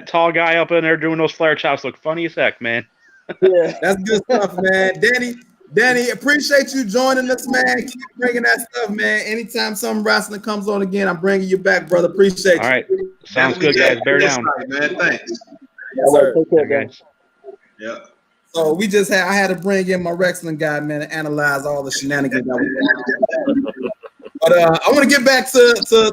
tall guy up in there doing those flare chops looked funny as heck, man. Yeah, that's good stuff, man. Danny, appreciate you joining us, man. Keep bringing that stuff, man. Anytime some wrestling comes on again, I'm bringing you back, brother. Appreciate you. All right. Sounds good, guys. Bear down. Man, thanks. Yes, sir. Take care, guys. Yeah. So I had to bring in my wrestling guy, man, to analyze all the shenanigans that was going on. But I want to get back to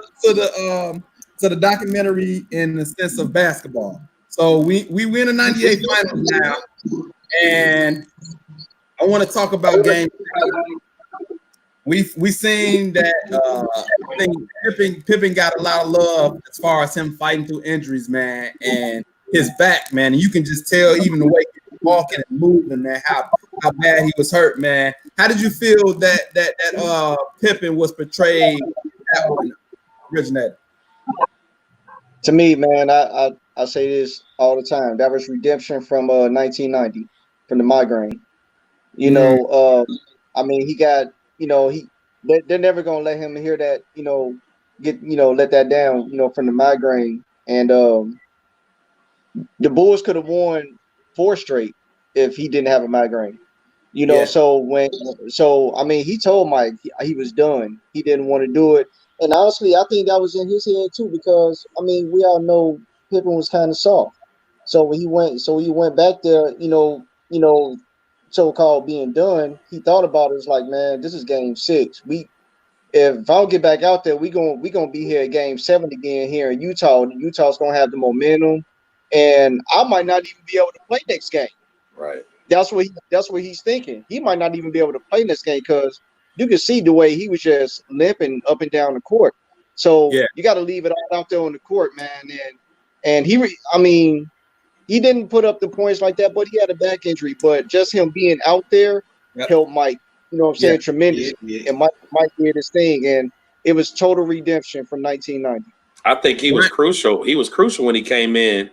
the documentary in the sense of basketball. So we win the 98 finals now, and I want to talk about game. We seen that I think Pippen got a lot of love as far as him fighting through injuries, man, and his back, man. And you can just tell even the way he was walking and moving, man, how bad he was hurt, man. How did you feel that Pippen was portrayed that one originated? To me, man, I say this all the time. That was redemption from 1990, from the migraine. I mean, he got, they're never gonna let him hear that, let that down, from the migraine. And the Bulls could have won 4 straight if he didn't have a migraine. So I mean, he told Mike he was done. He didn't want to do it. And honestly, I think that was in his head too, because I mean, we all know Pippen was kind of soft. So when he went back there, so-called being done, he thought about it. It was like, man, this is game 6. We if I don't get back out there, we gonna be here at Game 7 again here in Utah. And Utah's gonna have the momentum, and I might not even be able to play next game. Right. That's what he's thinking. He might not even be able to play next game because you can see the way he was just limping up and down the court. So you got to leave it all out there on the court, man. And he didn't put up the points like that, but he had a back injury. But just him being out there helped Mike. You know what I'm saying? Tremendous. And Mike did his thing, and it was total redemption from 1990. I think he was crucial. He was crucial when he came in.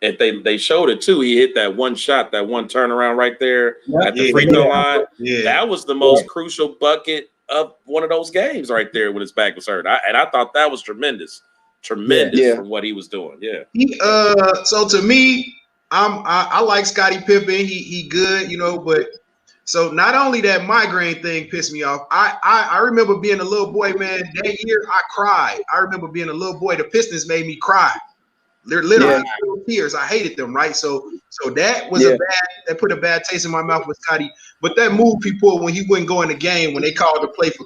And they showed it too. He hit that one shot, that one turnaround right there at the free throw line. Yeah. That was the most crucial bucket of one of those games right there when his back was hurt. I thought that was tremendous from what he was doing. Yeah. So to me, I like Scottie Pippen. He good, you know. But so not only that migraine thing pissed me off. I remember being a little boy, man. That year I cried. I remember being a little boy. The Pistons made me cry. They're literally tears. I hated them, right? So that was that put a bad taste in my mouth with Scottie. But that move he pulled when he wouldn't go in the game when they called to play for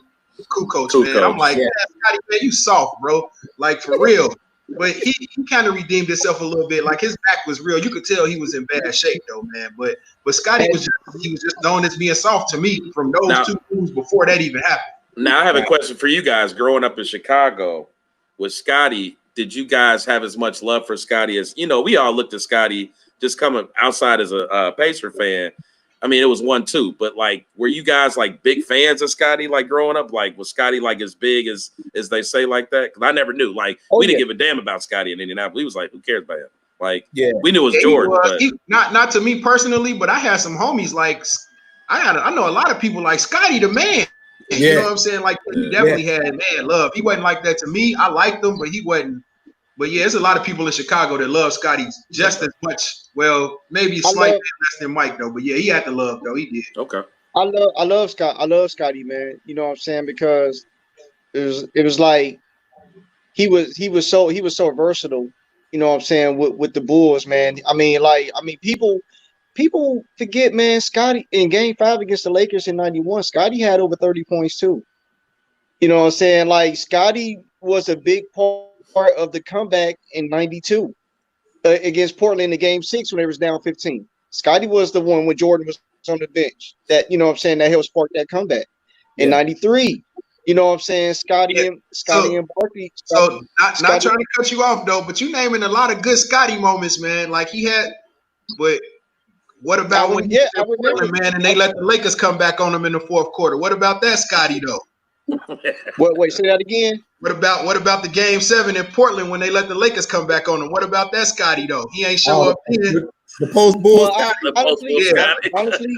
Kukoc, man. I'm like, Scottie, man, you soft, bro. Like for real. But he kind of redeemed himself a little bit. Like his back was real. You could tell he was in bad shape though, man. But Scottie was just known as being soft to me from those two moves before that even happened. Now I have a question for you guys. Growing up in Chicago with Scottie, did you guys have as much love for Scottie as, you know, we all looked at Scottie just coming outside as a Pacer fan. I mean, it was 1-2, but like, were you guys like big fans of Scottie, like growing up? Like, was Scottie like as big as they say like that? Because I never knew. Like, we didn't give a damn about Scottie in Indianapolis. We was like, who cares about him? Like, we knew it was Jordan. But not to me personally, but I had some homies like I know a lot of people like Scottie the man. You know what I'm saying? Like he definitely had man love. He wasn't like that to me. I liked him, but he wasn't. But yeah, there's a lot of people in Chicago that love Scottie just as much. Well, maybe slightly less than Mike though. But yeah, he had the love though. He did. Okay. I love Scottie, man. You know what I'm saying? Because it was like he was so versatile. You know what I'm saying with the Bulls, man. I mean, people forget, man. Scottie in Game 5 against the Lakers in '91, Scottie had over 30 points too. You know what I'm saying? Like Scottie was a big part of the comeback in '92 against Portland in Game 6 when they was down 15. Scottie was the one when Jordan was on the bench that, you know what I'm saying, that helped spark that comeback. In '93, you know what I'm saying, Scottie and Barkley. So not trying to cut you off though, but you naming a lot of good Scottie moments, man. Like he had, but what about when he Portland, man, and they let the Lakers come back on him in the fourth quarter? What about that Scottie though? Wait, say that again. What about the Game 7 in Portland when they let the Lakers come back on him? What about that Scottie though? He ain't show up then. The post Bulls. Honestly,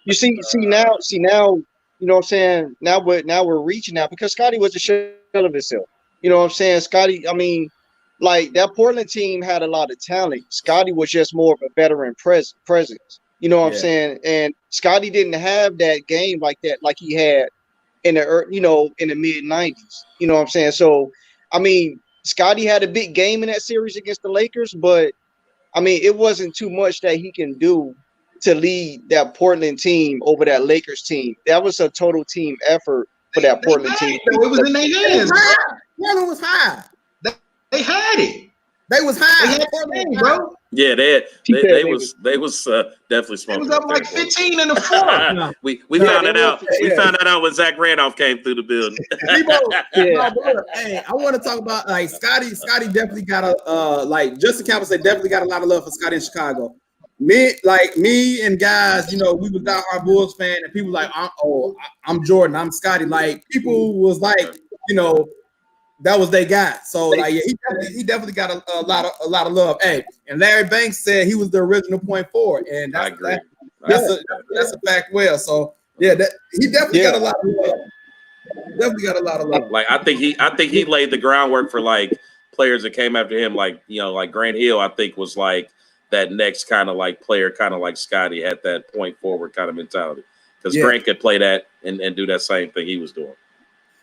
you see now, you know what I'm saying? Now we're reaching out because Scottie was a shell of himself. You know what I'm saying? Scottie, I mean, like that Portland team had a lot of talent. Scottie was just more of a veteran presence. You know what I'm saying? And Scottie didn't have that game like that, like he had in the mid 90s. You know what I'm saying? So, I mean, Scottie had a big game in that series against the Lakers, but I mean, it wasn't too much that he can do to lead that Portland team over that Lakers team. That was a total team effort for that Portland team. It was in their hands. Portland was high. They had it. They was high. They had Portland, bro. Yeah, they was definitely smoking. It was up like 15 in the fourth. we found it out. We found that out when Zach Randolph came through the building. Hey, I want to talk about like Scottie. Scottie definitely got Justin Campbell said definitely got a lot of love for Scottie in Chicago. Me and guys, you know, we was diehard Bulls fan, and people like, I'm Jordan, I'm Scottie. Like people was like, you know, that was their guy. So like, yeah, he definitely got a lot of love. Hey, and Larry Banks said he was the original point forward, and I agree. That's a fact. Well, so yeah, he definitely got a lot of love. Definitely got a lot of love. Like I think he laid the groundwork for like players that came after him, like, you know, like Grant Hill. I think was like that next kind of like player, kind of like Scottie, had that point forward kind of mentality, because Grant could play that and do that same thing he was doing.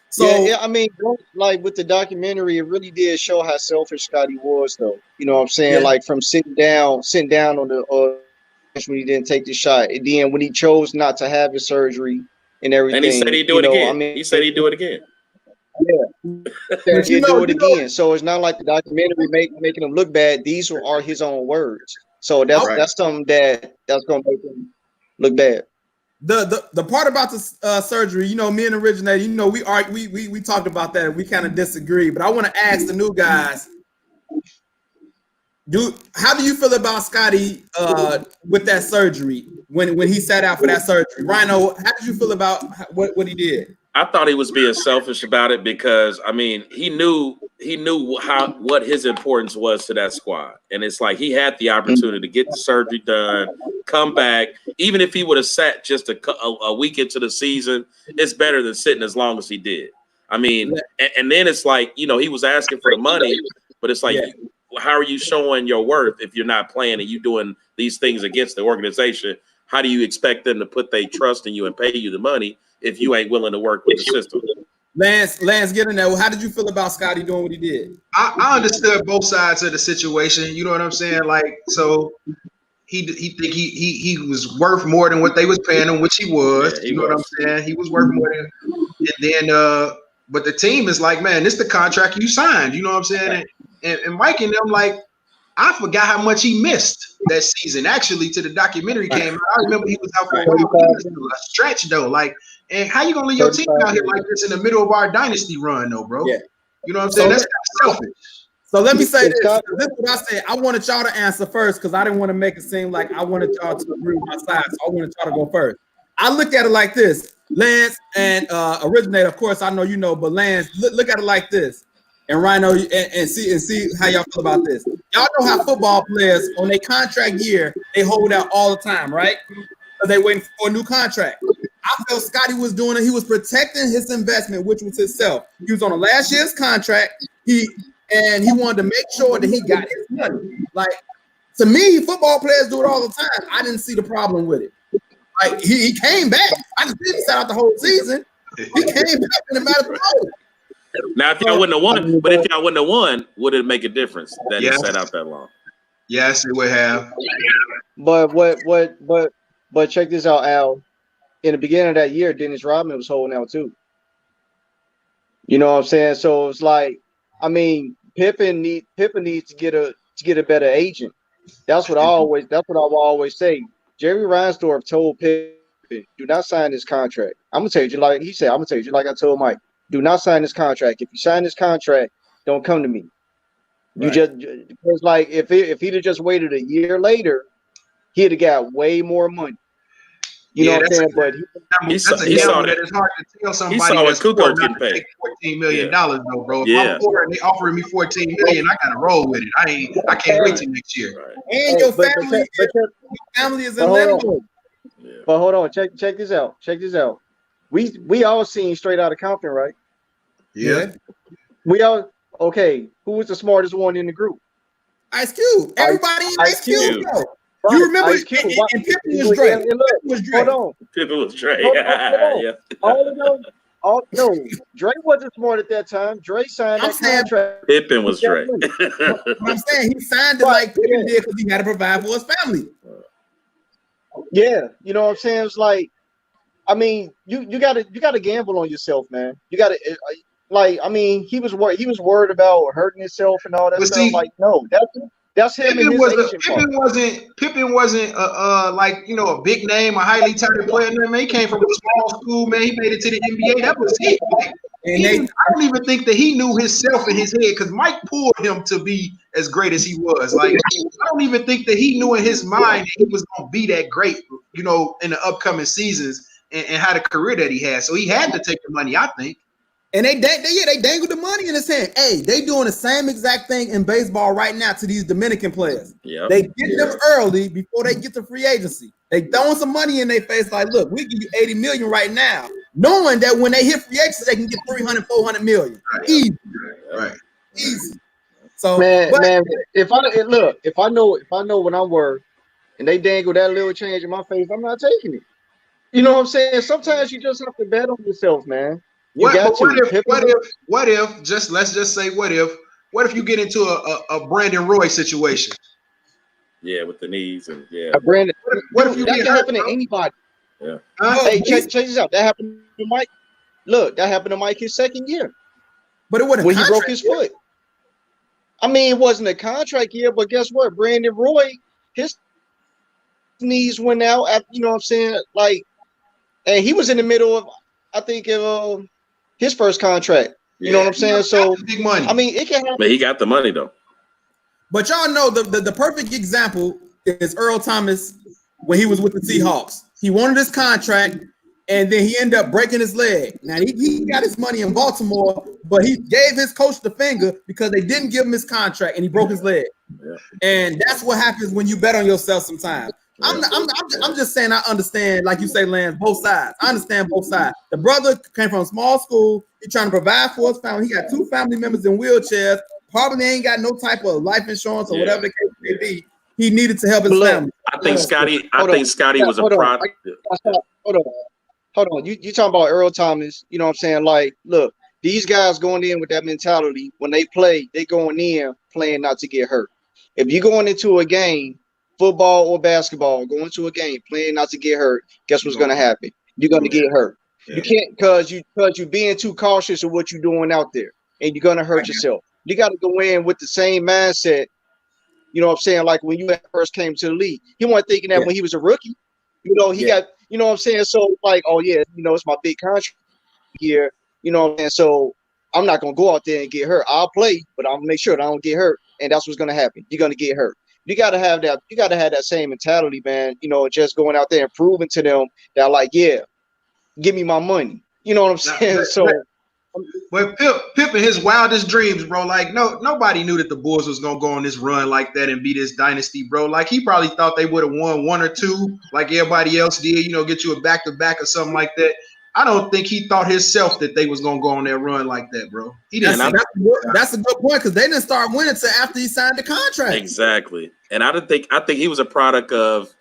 So I mean, like with the documentary, it really did show how selfish Scottie was, though. You know what I'm saying? Like from sitting down on the when he didn't take the shot, and then when he chose not to have his surgery and everything. And he said he'd do it again. I mean, he said he'd do it again. But He'll do it again. So it's not like the documentary making him look bad. These are his own words. So that's something that's gonna make him look bad. The part about the surgery, you know, me and Originator, you know, we talked about that and we kind of disagree. But I want to ask the new guys, how do you feel about Scotty with that surgery when he sat out for that surgery? Rhino, how did you feel about what he did? I thought he was being selfish about it because I mean he knew what his importance was to that squad, and it's like he had the opportunity to get the surgery done, come back. Even if he would have sat just a week into the season, it's better than sitting as long as he did. I mean, and then it's like, you know, he was asking for the money, but it's like, how are you showing your worth if you're not playing and you doing these things against the organization? How do you expect them to put their trust in you and pay you the money if you ain't willing to work with the system? Lance, get in there. How did you feel about Scotty doing what he did? I understood both sides of the situation. You know what I'm saying? Like, so he think he was worth more than what they was paying him, which he was. Yeah, you know what I'm saying? He was worth more than. And then, but the team is like, man, this is the contract you signed. You know what I'm saying? And Mike and them, like, I forgot how much he missed that season. Actually, till the documentary came out, I remember he was out for a while. He was a stretch though, like. And how you gonna leave your team out here like this in the middle of our dynasty run, though, bro? Yeah. You know what I'm saying? That's selfish. So let me say this. This is what I said. I wanted y'all to answer first because I didn't want to make it seem like I wanted y'all to agree with my side. So I wanted y'all to go first. I look at it like this. Lance and Originator, of course, I know you know, but Lance, look at it like this. And Rhino, and see how y'all feel about this. Y'all know how football players on their contract year, they hold out all the time, right? Because they waiting for a new contract. I felt Scotty was doing it. He was protecting his investment, which was himself. He was on the last year's contract. He wanted to make sure that he got his money. Like, to me, football players do it all the time. I didn't see the problem with it. Like, he came back. I just didn't set out the whole season. He came back in the matter of Now, if y'all wouldn't have won, but if y'all wouldn't have won, would it make a difference that he sat out that long? Yes, it would have. But check this out, Al. In the beginning of that year, Dennis Rodman was holding out too. You know what I'm saying? So it's like, I mean, Pippen needs to get a better agent. That's what I've always say. Jerry Reinsdorf told Pippen, do not sign this contract. I'm gonna tell you like he said, I'm gonna tell you like I told Mike, do not sign this contract. If you sign this contract, don't come to me. You just, it's like if he'd have just waited a year later, he'd have got way more money. You know what I'm saying? But he saw that. It's hard to tell somebody. He saw what Kukoc getting paid. $14 million, though, bro. If I'm poor and they offering me $14 million, I gotta roll with it. I can't wait till next year. Right. And your family is in Atlanta. But hold on, check this out. Check this out. We all seen Straight Outta Compton, right? Yeah. We all okay. Who was the smartest one in the group? Ice Cube. Everybody in Ice Cube. You remember, and Pippen was Dre. Hold on. Pippen was Dre. Yeah. No, Dre wasn't smart at that time. Dre signed that contract. Pippen was Dre. I'm saying he signed it like Pippen did because he had to provide for his family. Yeah, you know what I'm saying? It's like, I mean, you gotta gamble on yourself, man. You gotta like, I mean, he was worried about hurting himself and all that stuff. See, like, no, that's him. Pippen wasn't like, you know, a big name, a highly touted player. Man, he came from a small school, man. He made it to the NBA. That was it. Like, I don't even think that he knew himself in his head because Mike pulled him to be as great as he was. Like, I don't even think that he knew in his mind that he was going to be that great, you know, in the upcoming seasons and had a career that he had. So he had to take the money, I think. And they dangled the money in his hand. Hey, they doing the same exact thing in baseball right now to these Dominican players. Yep. They get them early before they get to free agency. They throwing some money in their face like, look, we give you 80 million right now, knowing that when they hit free agency, they can get 300, 400 million. Right. Easy. Right. Easy. So man, if I know when I'm worth and they dangle that little change in my face, I'm not taking it. You know what I'm saying? Sometimes you just have to bet on yourself, man. What if let's just say what if you get into a Brandon Roy situation? Yeah, with the knees and What if you that get can hurt, happen to anybody? Yeah. Hey, check this out. That happened to Mike. Look, that happened to Mike his second year. But it wasn't when he broke his foot. I mean, it wasn't a contract year, but guess what? Brandon Roy, his knees went out. You know what I'm saying? Like, and he was in the middle of, I think, his first contract. You know what I'm saying? So, big money. I mean, it can happen. But he got the money though. But y'all know the perfect example is Earl Thomas when he was with the Seahawks. He wanted his contract, and then he ended up breaking his leg. Now he got his money in Baltimore, but he gave his coach the finger because they didn't give him his contract, and he broke his leg. Yeah. And that's what happens when you bet on yourself sometimes. I'm just saying I understand, like you say, Lance, both sides. I understand both sides. The brother came from a small school. He's trying to provide for his family. He got 2 family members in wheelchairs. Probably ain't got no type of life insurance or whatever the case may be. He needed to help his family. I think Scotty was a product. Hold on. You talking about Earl Thomas? You know what I'm saying? Like, look, these guys going in with that mentality. When they play, they going in playing not to get hurt. If you're going into a game, football or basketball, going to a game playing not to get hurt, guess what's going to happen? You're going to get hurt. You can't because you're being too cautious of what you're doing out there, and you're going to hurt yourself. You got to go in with the same mindset. You know what I'm saying? Like when you first came to the league, he wasn't thinking that when he was a rookie. You know, he got, you know what I'm saying? So like, oh yeah, you know, it's my big contract here. You know what I'm saying? So I'm not going to go out there and get hurt. I'll play, but I'll make sure that I don't get hurt. And that's what's going to happen. You're going to get hurt. You got to have that. You got to have that same mentality, man. You know, just going out there and proving to them that, like, yeah, give me my money. You know what I'm saying? But Pip in his wildest dreams, bro. Like, nobody knew that the Bulls was gonna go on this run like that and be this dynasty, bro. Like, he probably thought they would have won 1 or 2, like everybody else did. You know, get you a back-to-back or something like that. I don't think he thought himself that they was gonna go on that run like that, bro. He didn't. That's a good point because they didn't start winning until after he signed the contract. Exactly, and I think he was a product of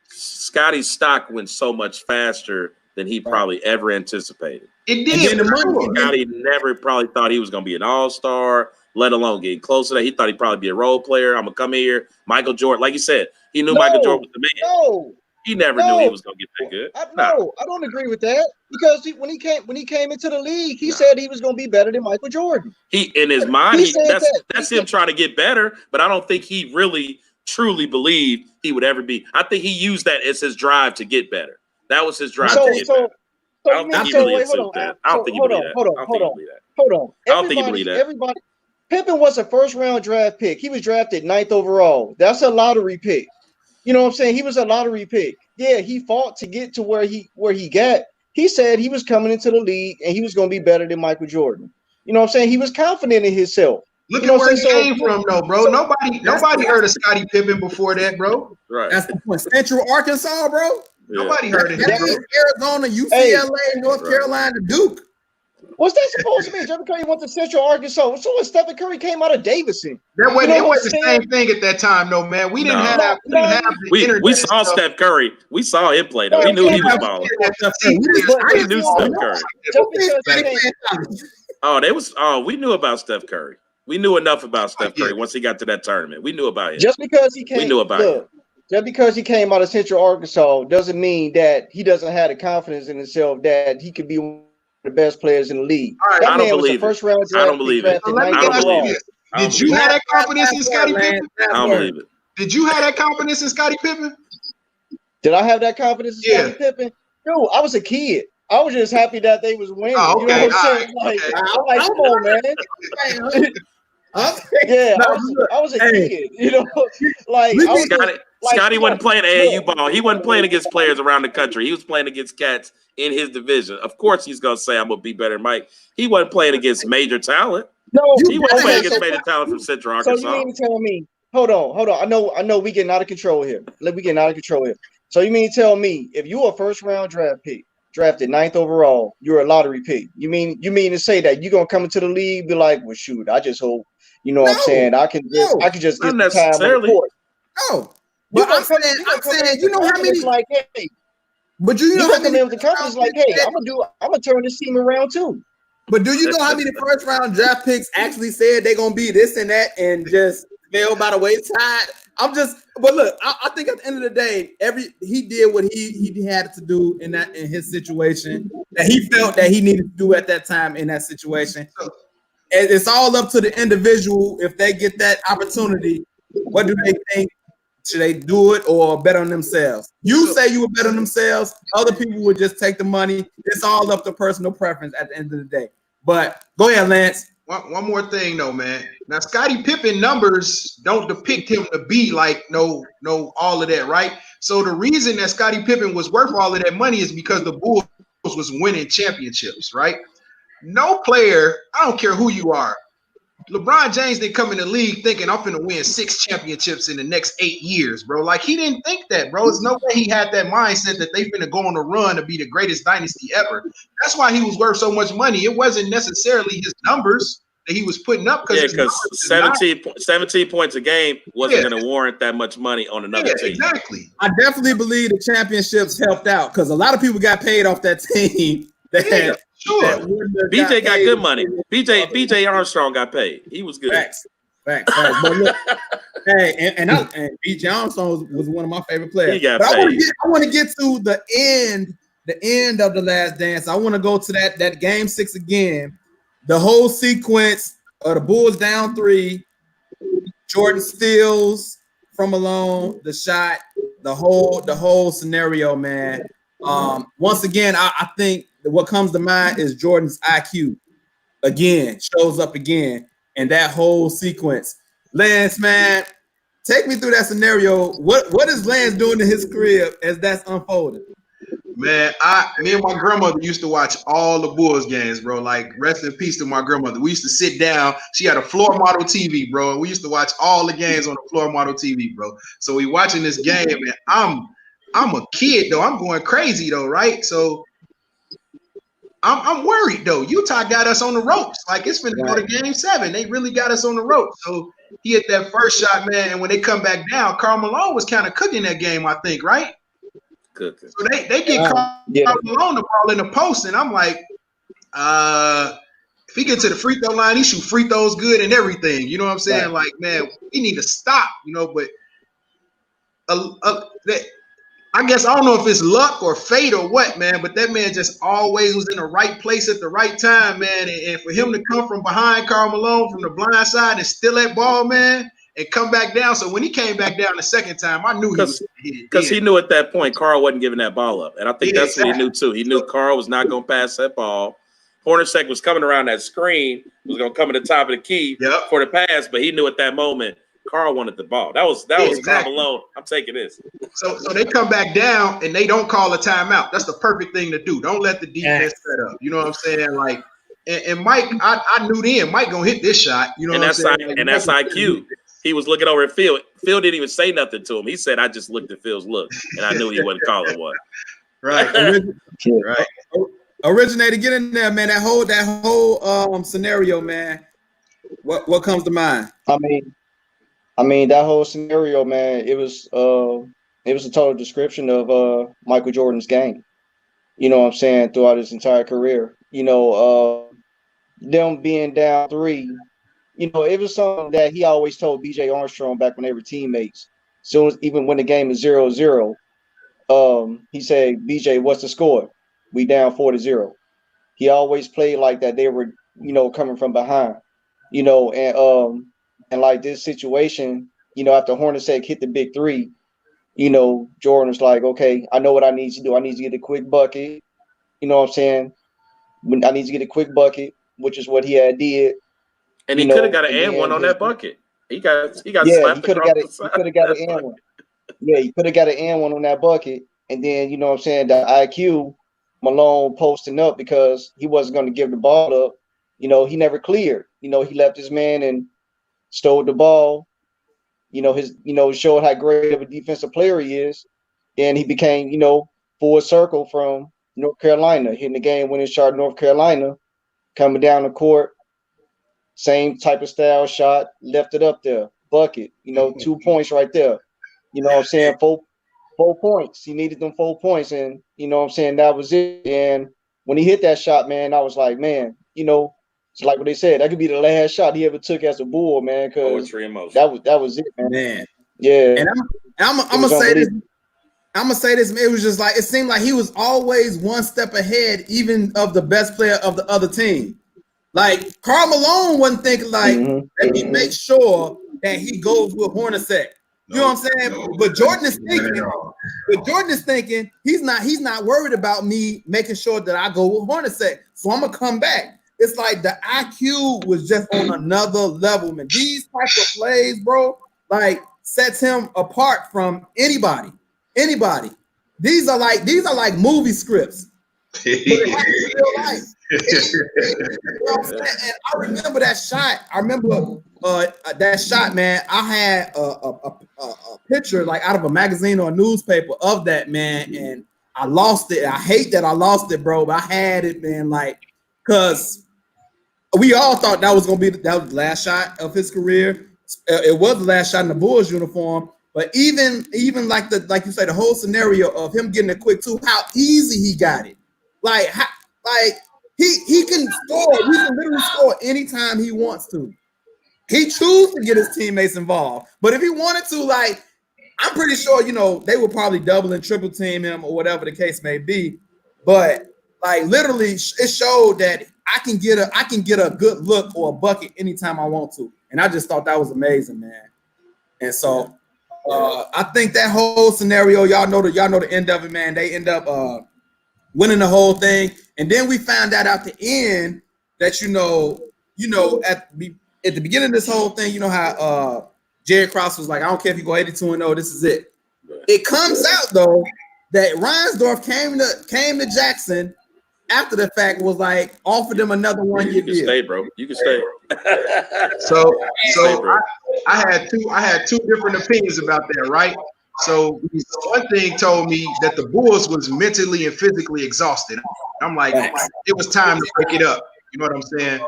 Scotty's stock went so much faster than he probably ever anticipated. It did. Scotty never probably thought he was going to be an all-star, let alone getting close to that. He thought he'd probably be a role player. I'm going to come here. Michael Jordan, like you said, he knew Michael Jordan was the man. He never knew he was going to get that good. I don't agree with that because when he came into the league, he said he was going to be better than Michael Jordan. He in his mind, that's him trying to get better, but I don't think he really truly believed he would ever be. I think he used that as his drive to get better. That was his drive to get better. I don't think he really assumed that. I don't think he believed that. Hold on. I don't think he believed that. Everybody, Pippen was a first-round draft pick. He was drafted 9th overall. That's a lottery pick. You know what I'm saying? He was a lottery pick. Yeah, he fought to get to where he got. He said he was coming into the league and he was going to be better than Michael Jordan. You know what I'm saying? He was confident in himself. Look at where he came from, though, bro. Nobody heard of Scottie Pippen before that, bro. Right. That's the point. Central Arkansas, bro. Yeah. Nobody heard of him. Arizona, UCLA, North Carolina, Duke. What's that supposed to mean? Stephen Curry went to Central Arkansas. So what? Stephen Curry came out of Davidson. That wasn't, it wasn't the same thing at that time, though, man. We didn't have we saw Steph Curry. We saw him play, though. We knew he was balling. I knew Steph Curry. We knew about Steph Curry. We knew enough about Steph Curry once he got to that tournament. We knew about him. Just because he came, we knew about him. Just because he came out of Central Arkansas doesn't mean that he doesn't have the confidence in himself that he could be one of the best players in the league. All right, I don't believe it. I don't believe it. Did you have that confidence in Scottie Pippen? I don't believe it. Did you have that confidence in Scottie Pippen? Did I have that confidence in Scottie Pippen? No, I was a kid. I was just happy that they was winning. Oh, okay. You know what I'm saying? I'm like, come on, man. I was a kid. You know, like Scotty wasn't playing AAU ball. He wasn't playing against players around the country. He was playing against cats in his division. Of course, he's gonna say I'm gonna be better than Mike. He wasn't playing against major talent. No, he wasn't playing against major talent from Central Arkansas. So you mean to tell me? Hold on. I know we getting out of control here. So you mean to tell me if you a first round draft pick, drafted 9th overall, you're a lottery pick? You mean to say that you're gonna come into the league, be like, well, shoot, I just hope. You know what I'm saying? I can just get the time on the court. No, but I'm saying, you know how many? Like, hey, but you know how many? The confidence like, hey, I'm gonna turn this team around too. But do you know how many first round draft picks actually said they're gonna be this and that and just fell by the wayside? But look, I think at the end of the day, he did what he had to do in his situation that he felt that he needed to do at that time in that situation. it's all up to the individual if they get that opportunity. What do they think? Should they do it or bet on themselves? You say you would bet on themselves. Other people would just take the money. It's all up to personal preference at the end of the day. But go ahead, Lance. One more thing though, man. Now Scottie Pippen numbers don't depict him to be like no all of that, right? So the reason that Scottie Pippen was worth all of that money is because the Bulls was winning championships, right? No player, I don't care who you are. LeBron James didn't come in the league thinking I'm finna win 6 championships in the next 8 years, bro. Like he didn't think that, bro. There's no way he had that mindset that they finna go on a run to be the greatest dynasty ever. That's why he was worth so much money. It wasn't necessarily his numbers that he was putting up because 17 points a game wasn't going to warrant that much money on another team. Exactly. I definitely believe the championships helped out because a lot of people got paid off that team. Sure. BJ got good money. BJ Armstrong got paid. He was good. Facts. But look, hey, and BJ Armstrong was one of my favorite players. He got but paid. I want to get to the end of The Last Dance. I want to go to that game 6 again. The whole sequence of the Bulls down 3, Jordan steals from Malone, the shot, the whole scenario, man. Once again, I think what comes to mind is Jordan's IQ again, shows up again, and that whole sequence. Lance, man, take me through that scenario. What is Lance doing in his crib as that's unfolding? Man, me and my grandmother used to watch all the Bulls games, bro. Like, rest in peace to my grandmother. We used to sit down. She had a floor model TV, bro. And we used to watch all the games on the floor model TV, bro. So we watching this game, and I'm a kid though. I'm going crazy though, right? So I'm worried though. Utah got us on the ropes. Like it's finna go to game 7. They really got us on the ropes. So he hit that first shot, man. And when they come back down, Karl Malone was kind of cooking that game, I think, right? Good. So they get Karl Malone the ball in the post, and I'm like, if he gets to the free throw line, he shoot free throws good and everything. You know what I'm saying? Right. Like, man, we need to stop. You know, but I guess I don't know if it's luck or fate or what, man, but that man just always was in the right place at the right time, man. And for him to come from behind Karl Malone from the blind side and steal that ball, man, and come back down. So when he came back down the second time, I knew he was because he knew at that point Karl wasn't giving that ball up. And I think that's what he knew too. He knew Karl was not going to pass that ball. Hornacek was coming around that screen, was going to come at the top of the key for the pass, but he knew at that moment Karl wanted the ball. That was Karl Malone. I'm taking this. So they come back down and they don't call a timeout. That's the perfect thing to do. Don't let the defense set up. You know what I'm saying? Like, and Mike, I knew then Mike gonna hit this shot. You know what I'm saying? Like, and that's IQ. He was looking over at Phil. Phil didn't even say nothing to him. He said, "I just looked at Phil's look, and I knew he wasn't calling one." Right. Right. Originator, get in there, man. That whole scenario, man. What comes to mind? I mean, that whole scenario, man, it was a total description of Michael Jordan's game. You know what I'm saying? Throughout his entire career. You know, them being down 3, you know, it was something that he always told BJ Armstrong back when they were teammates. So even when the game is 0-0, he said, BJ, what's the score? We down 4-0. He always played like that. They were, you know, coming from behind, you know, and like this situation, you know, after Hornacek hit the big 3, you know, Jordan was like, okay, I know what I need to do. I need to get a quick bucket. You know what I'm saying? I need to get a quick bucket, which is what he had did. And he could have got an and one on that bucket. He got slapped. He could have got it. He could have got an and one. Yeah, he could have got an and one on that bucket. And then, you know what I'm saying, the IQ, Malone posting up because he wasn't going to give the ball up. You know, he never cleared. You know, he left his man and stole the ball. You know, showed how great of a defensive player he is. And he became, you know, full circle from North Carolina, hitting the game-winning shot North Carolina, coming down the court, same type of style shot, left it up there, bucket, you know, 2 points right there. You know what I'm saying? Four points. He needed them 4 points, and you know what I'm saying, that was it. And when he hit that shot, man, I was like, man, you know, it's like what they said, that could be the last shot he ever took as a Bull, man, because that was it, man. Yeah. And I'm gonna say this. I'm gonna say this. It was just like it seemed like he was always one step ahead, even of the best player of the other team. Like Karl Malone wasn't thinking like, let me make sure that he goes with Hornacek. You know what I'm saying? But Jordan is thinking, he's not worried about me making sure that I go with Hornacek. So I'm gonna come back. It's like the IQ was just on another level, man. These type of plays, bro, like sets him apart from anybody. These are like movie scripts. You know what I'm saying? And I remember that shot. That shot, man. I had a picture like out of a magazine or a newspaper of that, man, and I lost it. I hate that I lost it, bro. But I had it, man, like, cause we all thought that was the last shot of his career. It was the last shot in the Bulls uniform. But even like you say, the whole scenario of him getting a quick two, how easy he got it. Like he can score. He can literally score anytime he wants to. He chooses to get his teammates involved. But if he wanted to, like, I'm pretty sure, they would probably double and triple team him or whatever the case may be. But like literally, it showed that I can get a good look or a bucket anytime I want to. And I just thought that was amazing, man. And so I think that whole scenario, y'all know the end of it, man. They end up winning the whole thing. And then we found out at the end that at the beginning of this whole thing, you know how Jerry Krause was like, I don't care if you go 82-0, this is it. It comes out though that Reinsdorf came to Jackson after the fact, was like offered them another 1 year deal. Stay, bro. You can stay. So I had two different opinions about that, right? So one thing told me that the Bulls was mentally and physically exhausted. I'm like, it was time to break it up. You know what I'm saying?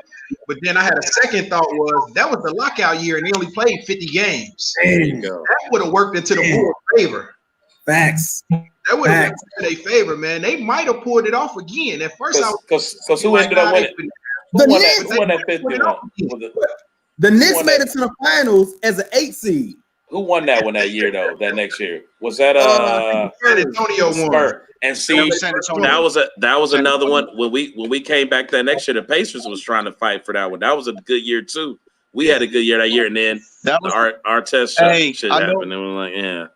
But then I had a second thought was that was the lockout year and he only played 50 games. There you go. That would have worked into the Bulls' favor. Facts. That would have been in their favor, man. They might have pulled it off again. At first, because who ended up winning? Who won that 50? The Knicks made it to the finals as an 8 seed. Who won that one that year though? That next year was that San Antonio won. And see, that was another one when we came back that next year. The Pacers was trying to fight for that one. That was a good year too. We had a good year that year, and then our test shit happened, and we're like, yeah.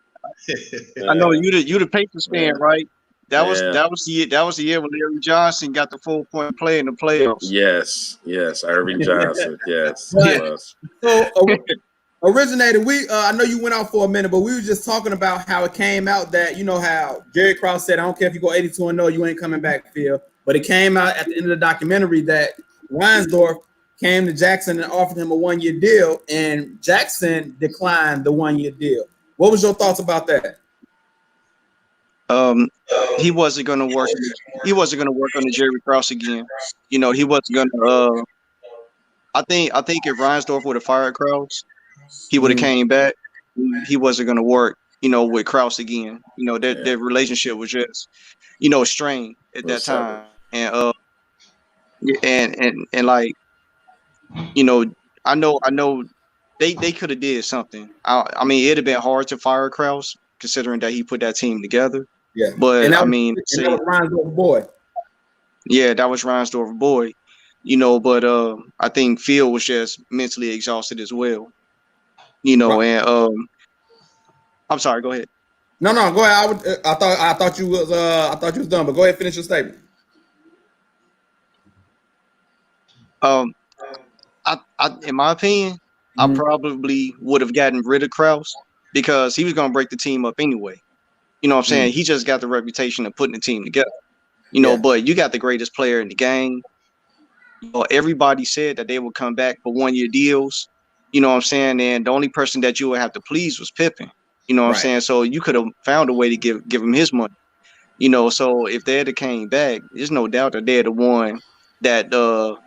I know you the Pacers fan, right? That was the year when Larry Johnson got the 4-point play in the playoffs. Yes, Irving Johnson. Yes, So originated, I know you went out for a minute, but we were just talking about how it came out that how Jerry Krause said, I don't care if you go 82-0, you ain't coming back, Phil. But it came out at the end of the documentary that Reinsdorf came to Jackson and offered him a 1 year deal, and Jackson declined the 1 year deal. What was your thoughts about that? He wasn't going to work. He wasn't going to work on the Jerry Krause again. He wasn't going to. I think if Reinsdorf would have fired Krause, he would have came back. He wasn't going to work, with Krause again. Their relationship was just, strained at that time. And like, I know they could have did something. I mean, it'd have been hard to fire Krause considering that he put that team together. Yeah, but that was Reinsdorf boy. Yeah, that was Reinsdorf boy. But I think Phil was just mentally exhausted as well. And I'm sorry. Go ahead. No, go ahead. I thought you was done, but go ahead, finish your statement. In my opinion, I probably would have gotten rid of Krause because he was going to break the team up anyway. You know what I'm saying? He just got the reputation of putting the team together. But you got the greatest player in the game. Everybody said that they would come back for 1 year deals. You know what I'm saying? And the only person that you would have to please was Pippen. You know what I'm saying? So you could have found a way to give him his money. So if they had came back, there's no doubt that they'd have won that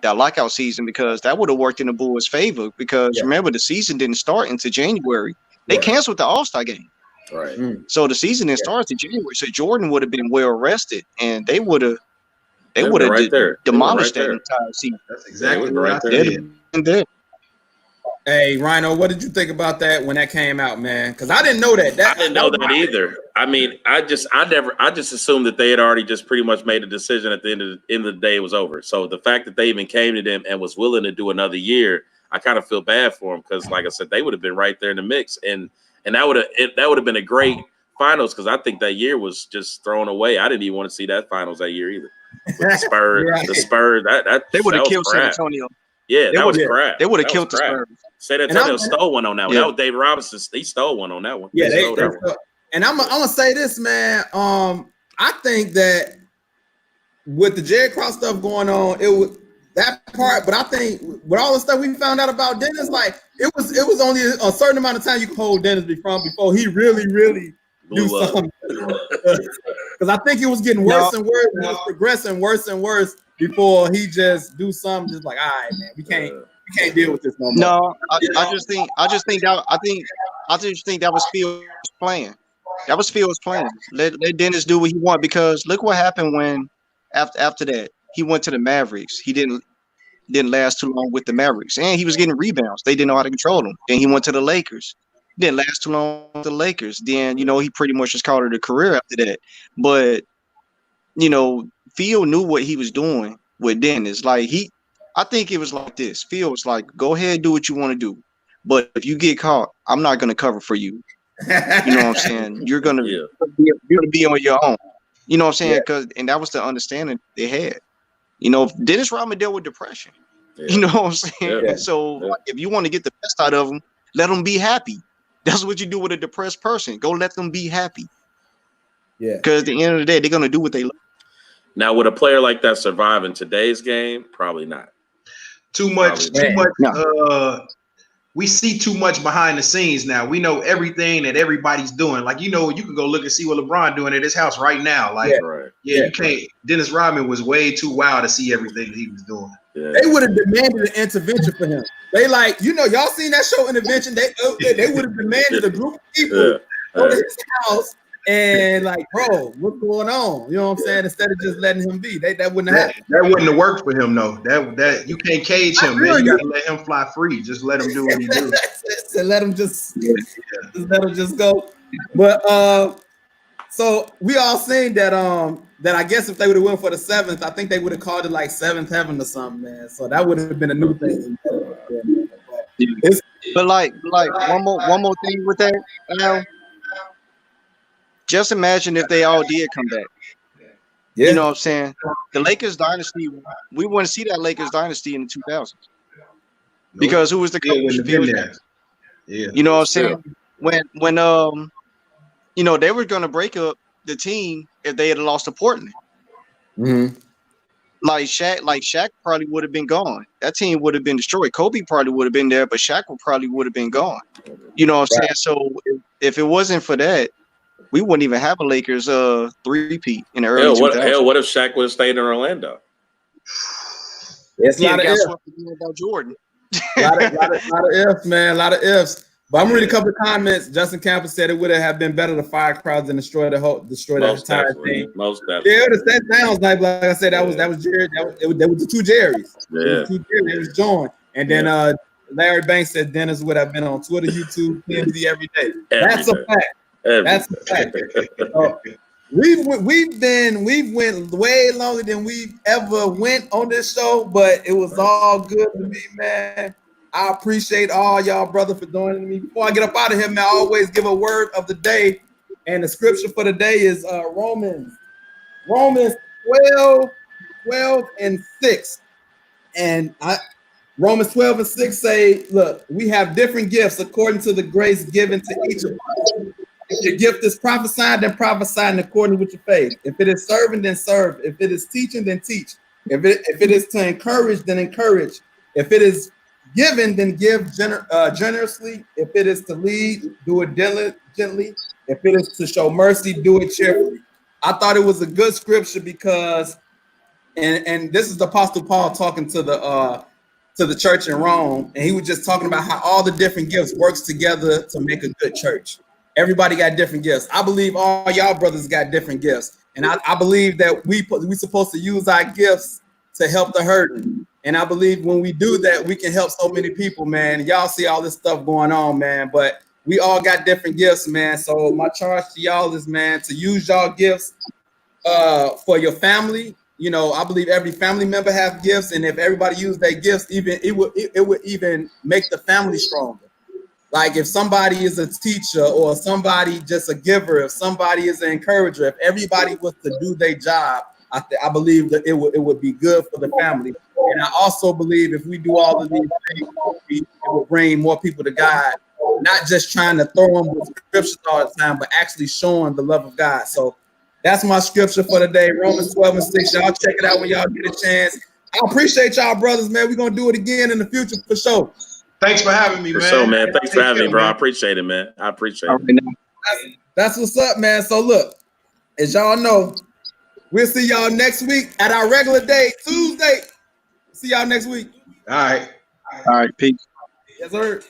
lockout season because that would have worked in the Bulls' favor. Because remember, the season didn't start until January. They canceled the All-Star game. Right. So the season didn't start in January. So Jordan would have been well rested, and they would have demolished that entire season. That's exactly what I said. Hey, Rhino, what did you think about that when that came out, man? Because I didn't know that. I didn't know that either. I mean, I just assumed that they had already just pretty much made a decision at the end of the day. It was over. So the fact that they even came to them and was willing to do another year, I kind of feel bad for them because, like I said, they would have been right there in the mix, and that would have been a great finals because I think that year was just thrown away. I didn't even want to see that finals that year either. With the Spurs, Right. the Spurs, that They would have that was killed San crap. Antonio. Yeah, They that was would've- crap. They would have That killed was the crap. Spurs. San Antonio stole one on that one. Yeah. That was David Robinson. He stole one on that one. Yeah, He stole that one. and I'm gonna say this, man. I think that with the Jerry Krause stuff going on, it was that part. But I think with all the stuff we found out about Dennis, like it was only a certain amount of time you could hold Dennis before he really do Blew up. something. Because I think it was getting worse and worse, and it was progressing worse and worse before he just do something. Just like, all right, man, we can't deal with this no more. No, I just think that was Fields' plan. That was Fields' plan. Let Dennis do what he want because look what happened when after that he went to the Mavericks. He didn't last too long with the Mavericks, and he was getting rebounds. They didn't know how to control him. Then he went to the Lakers. Didn't last too long with the Lakers. Then he pretty much just called it a career after that. But Field knew what he was doing with Dennis. Like I think it was like this. Field was like, "Go ahead, do what you want to do, but if you get caught, I'm not going to cover for you." You know what I'm saying? You're gonna be on your own. You know what I'm saying? And that was the understanding they had. Dennis Rodman dealt with depression. Yeah. You know what I'm saying? Yeah. So like, if you want to get the best out of them, let them be happy. That's what you do with a depressed person. Go let them be happy. Yeah. Because at the end of the day, they're gonna do what they love. Now, would a player like that survive in today's game? Probably not. Too much. No. We see too much behind the scenes now. We know everything that everybody's doing. Like, you can go look and see what LeBron doing at his house right now. Like, you can't. Dennis Rodman was way too wild to see everything he was doing. Yeah. They would have demanded an intervention for him. They y'all seen that show Intervention? They would have demanded a group of people go to his house and like, bro, what's going on? You know what I'm saying? Instead of just letting him be, that wouldn't have happened. That wouldn't have worked for him though. That you can't cage him, man. You gotta let him fly free. Just let him do what he do. And let him just let him just go. But so we all seen that that I guess if they would have went for the 7th, I think they would have called it like 7th Heaven or something, man. So that would have been a new thing. But like one more thing with that. Just imagine if they all did come back. Yeah. You know what I'm saying? The Lakers dynasty, we wouldn't see that Lakers dynasty in the 2000s. Because who was the coach? Yeah. You know what I'm saying? When they were going to break up the team if they had lost to Portland. Mm-hmm. Like Shaq probably would have been gone. That team would have been destroyed. Kobe probably would have been there, but Shaq probably would have been gone. You know what I'm saying? So if it wasn't for that, we wouldn't even have a Lakers 3-peat in the early 2000s. What if Shaq would have stayed in Orlando? It's a lot of ifs. About Jordan. A lot of ifs, man. A lot of ifs. But I'm reading a couple of comments. Justin Campbell said it would have been better to fire Krause than destroy the entire thing. Most definitely. Yeah, the set down like I said, that was Jerry. That was the two Jerrys. Yeah. It was John. And then Larry Banks said Dennis would have been on Twitter, YouTube, TMZ every day. That's a fact. That's a fact. We've went way longer than we've ever went on this show, but it was all good to me, man. I appreciate all y'all, brother, for joining me. Before I get up out of here, man, I always give a word of the day, and the scripture for the day is Romans 12:6, and Romans 12:6 say, "Look, we have different gifts according to the grace given to each of us. If your gift is prophesying, then prophesy in accordance with your faith. If it is serving, then serve. If it is teaching, then teach. If it is to encourage, then encourage. If it is given, then give generously. If it is to lead, do it diligently. If it is to show mercy, do it cheerfully." I thought it was a good scripture because, and this is the Apostle Paul talking to the church in Rome, and he was just talking about how all the different gifts works together to make a good church. Everybody got different gifts. I believe all y'all brothers got different gifts, and I believe that we supposed to use our gifts to help the hurting. And I believe when we do that, we can help so many people, man. Y'all see all this stuff going on, man. But we all got different gifts, man. So my charge to y'all is, man, to use y'all gifts for your family. You know, I believe every family member have gifts, and if everybody used their gifts, even it would even make the family stronger. Like if somebody is a teacher or somebody just a giver, if somebody is an encourager, if everybody was to do their job, I believe that it would be good for the family. And I also believe if we do all of these things, it will bring more people to God, not just trying to throw them with scriptures all the time, but actually showing the love of God. So that's my scripture for today, Romans 12:6. Y'all check it out when y'all get a chance. I appreciate y'all, brothers, man. We're gonna do it again in the future for sure. Thanks for having me, For man. sure, man. Thanks for having me, bro. I appreciate it, man. I appreciate it. That's what's up, man. So look, as y'all know, we'll see y'all next week at our regular day, Tuesday. See y'all next week. All right. All right, peace. Yes, sir.